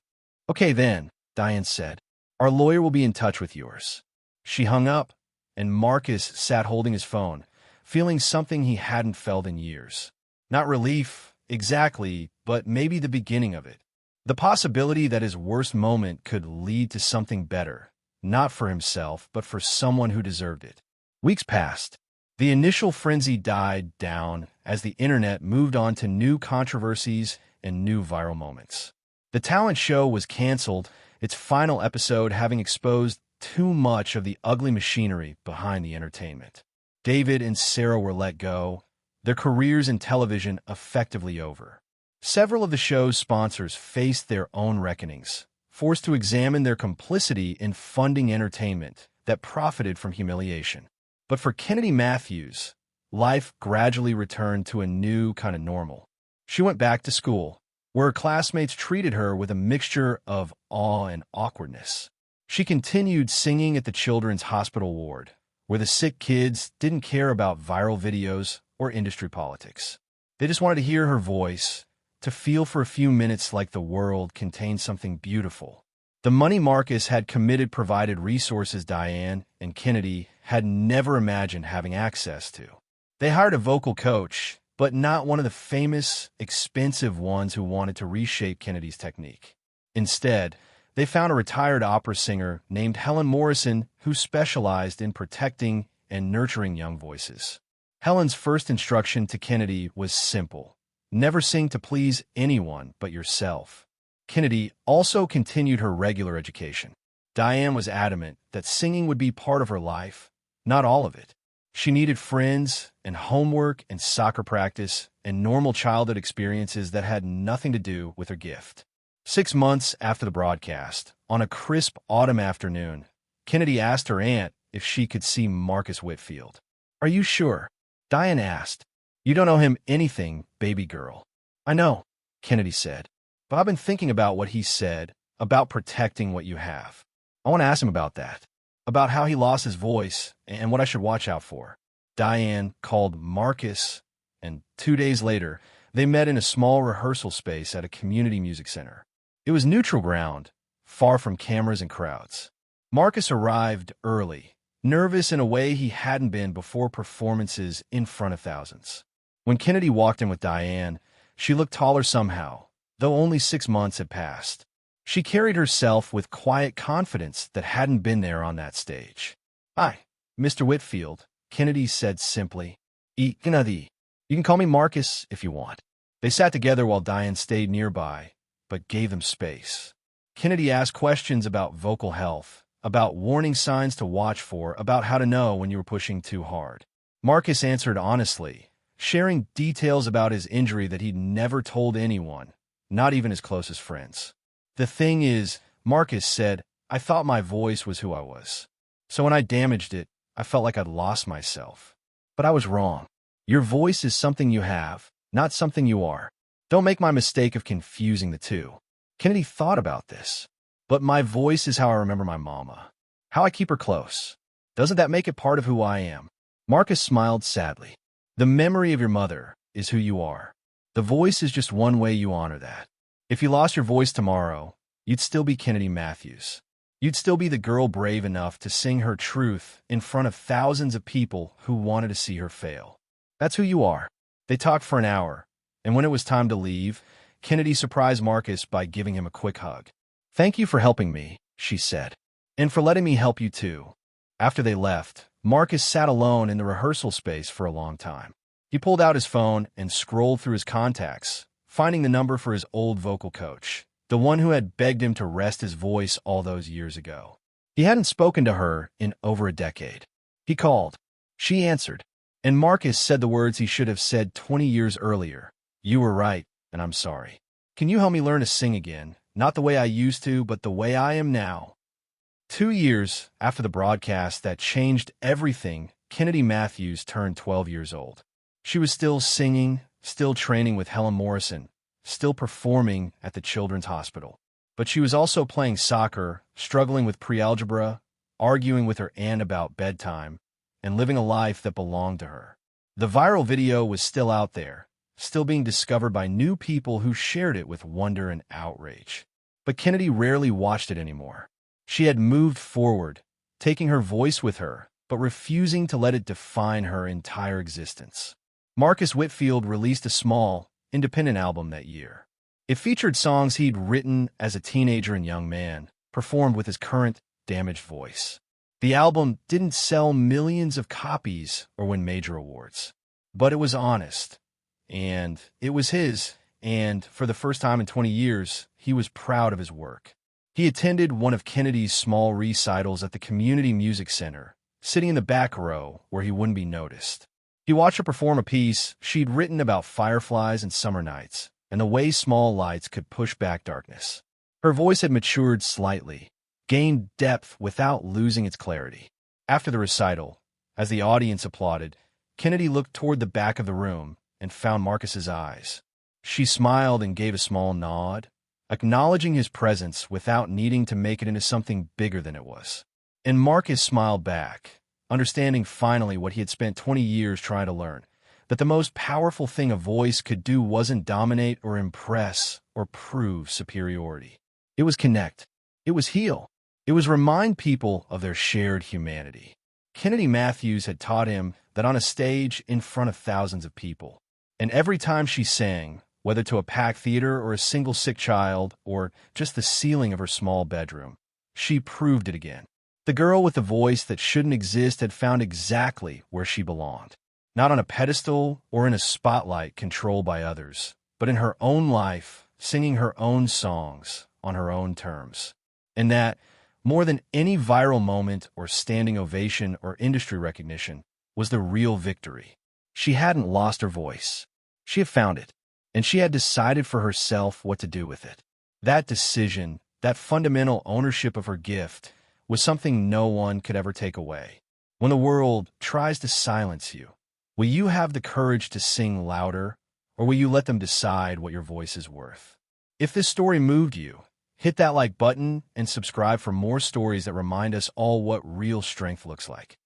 "Okay then," Diane said. "Our lawyer will be in touch with yours." She hung up, and Marcus sat holding his phone, feeling something he hadn't felt in years. Not relief, exactly, but maybe the beginning of it. The possibility that his worst moment could lead to something better, not for himself, but for someone who deserved it. Weeks passed. The initial frenzy died down as the internet moved on to new controversies and new viral moments. The talent show was canceled, its final episode having exposed too much of the ugly machinery behind the entertainment. David and Sarah were let go, their careers in television effectively over. Several of the show's sponsors faced their own reckonings, forced to examine their complicity in funding entertainment that profited from humiliation. But for Kennedy Matthews, life gradually returned to a new kind of normal. She went back to school, where her classmates treated her with a mixture of awe and awkwardness. She continued singing at the children's hospital ward, where the sick kids didn't care about viral videos or industry politics. They just wanted to hear her voice, to feel for a few minutes like the world contained something beautiful. The money Marcus had committed provided resources Diane and Kennedy had never imagined having access to. They hired a vocal coach, but not one of the famous, expensive ones who wanted to reshape Kennedy's technique. Instead, they found a retired opera singer named Helen Morrison who specialized in protecting and nurturing young voices. Helen's first instruction to Kennedy was simple: never sing to please anyone but yourself. Kennedy also continued her regular education. Diane was adamant that singing would be part of her life, not all of it. She needed friends and homework and soccer practice and normal childhood experiences that had nothing to do with her gift. 6 months after the broadcast, on a crisp autumn afternoon, Kennedy asked her aunt if she could see Marcus Whitfield. "Are you sure?" Diane asked. "You don't owe him anything, baby girl." "I know," Kennedy said, "but I've been thinking about what he said, about protecting what you have. I want to ask him about that, about how he lost his voice and what I should watch out for." Diane called Marcus, and 2 days later, they met in a small rehearsal space at a community music center. It was neutral ground, far from cameras and crowds. Marcus arrived early, nervous in a way he hadn't been before performances in front of thousands. When Kennedy walked in with Diane, she looked taller somehow, though only 6 months had passed. She carried herself with quiet confidence that hadn't been there on that stage. "Hi, Mr. Whitfield," Kennedy said simply. Kennedy. You can call me Marcus if you want." They sat together while Diane stayed nearby, but gave them space. Kennedy asked questions about vocal health, about warning signs to watch for, about how to know when you were pushing too hard. Marcus answered honestly, sharing details about his injury that he'd never told anyone, not even his closest friends. "The thing is," Marcus said, "I thought my voice was who I was. So when I damaged it, I felt like I'd lost myself. But I was wrong. Your voice is something you have, not something you are. Don't make my mistake of confusing the two." Kennedy thought about this. "But my voice is how I remember my mama, how I keep her close. Doesn't that make it part of who I am?" Marcus smiled sadly. "The memory of your mother is who you are. The voice is just one way you honor that. If you lost your voice tomorrow, you'd still be Kennedy Matthews. You'd still be the girl brave enough to sing her truth in front of thousands of people who wanted to see her fail. That's who you are." They talked for an hour, and when it was time to leave, Kennedy surprised Marcus by giving him a quick hug. "Thank you for helping me," she said, "and for letting me help you too." After they left, Marcus sat alone in the rehearsal space for a long time. He pulled out his phone and scrolled through his contacts, finding the number for his old vocal coach, the one who had begged him to rest his voice all those years ago. He hadn't spoken to her in over a decade. He called. She answered, and Marcus said the words he should have said 20 years earlier. "You were right, and I'm sorry. Can you help me learn to sing again? Not the way I used to, but the way I am now." 2 years after the broadcast that changed everything, Kennedy Matthews turned 12 years old. She was still singing, still training with Helen Morrison, still performing at the children's hospital. But she was also playing soccer, struggling with pre-algebra, arguing with her aunt about bedtime, and living a life that belonged to her. The viral video was still out there, still being discovered by new people who shared it with wonder and outrage. But Kennedy rarely watched it anymore. She had moved forward, taking her voice with her, but refusing to let it define her entire existence. Marcus Whitfield released a small, independent album that year. It featured songs he'd written as a teenager and young man, performed with his current, damaged voice. The album didn't sell millions of copies or win major awards, but it was honest, and it was his, and for the first time in 20 years, he was proud of his work. He attended one of Kennedy's small recitals at the Community Music Center, sitting in the back row where he wouldn't be noticed. He watched her perform a piece she'd written about fireflies and summer nights, and the way small lights could push back darkness. Her voice had matured slightly, gained depth without losing its clarity. After the recital, as the audience applauded, Kennedy looked toward the back of the room and found Marcus's eyes. She smiled and gave a small nod, acknowledging his presence without needing to make it into something bigger than it was. And Marcus smiled back, understanding finally what he had spent 20 years trying to learn, that the most powerful thing a voice could do wasn't dominate or impress or prove superiority. It was connect. It was heal. It was remind people of their shared humanity. Kennedy Matthews had taught him that on a stage in front of thousands of people, and every time she sang, whether to a packed theater or a single sick child or just the ceiling of her small bedroom, she proved it again. The girl with the voice that shouldn't exist had found exactly where she belonged. Not on a pedestal or in a spotlight controlled by others, but in her own life, singing her own songs on her own terms. And that, more than any viral moment or standing ovation or industry recognition, was the real victory. She hadn't lost her voice. She had found it, and she had decided for herself what to do with it. That decision, that fundamental ownership of her gift, was something no one could ever take away. When the world tries to silence you, will you have the courage to sing louder, or will you let them decide what your voice is worth? If this story moved you, hit that like button and subscribe for more stories that remind us all what real strength looks like.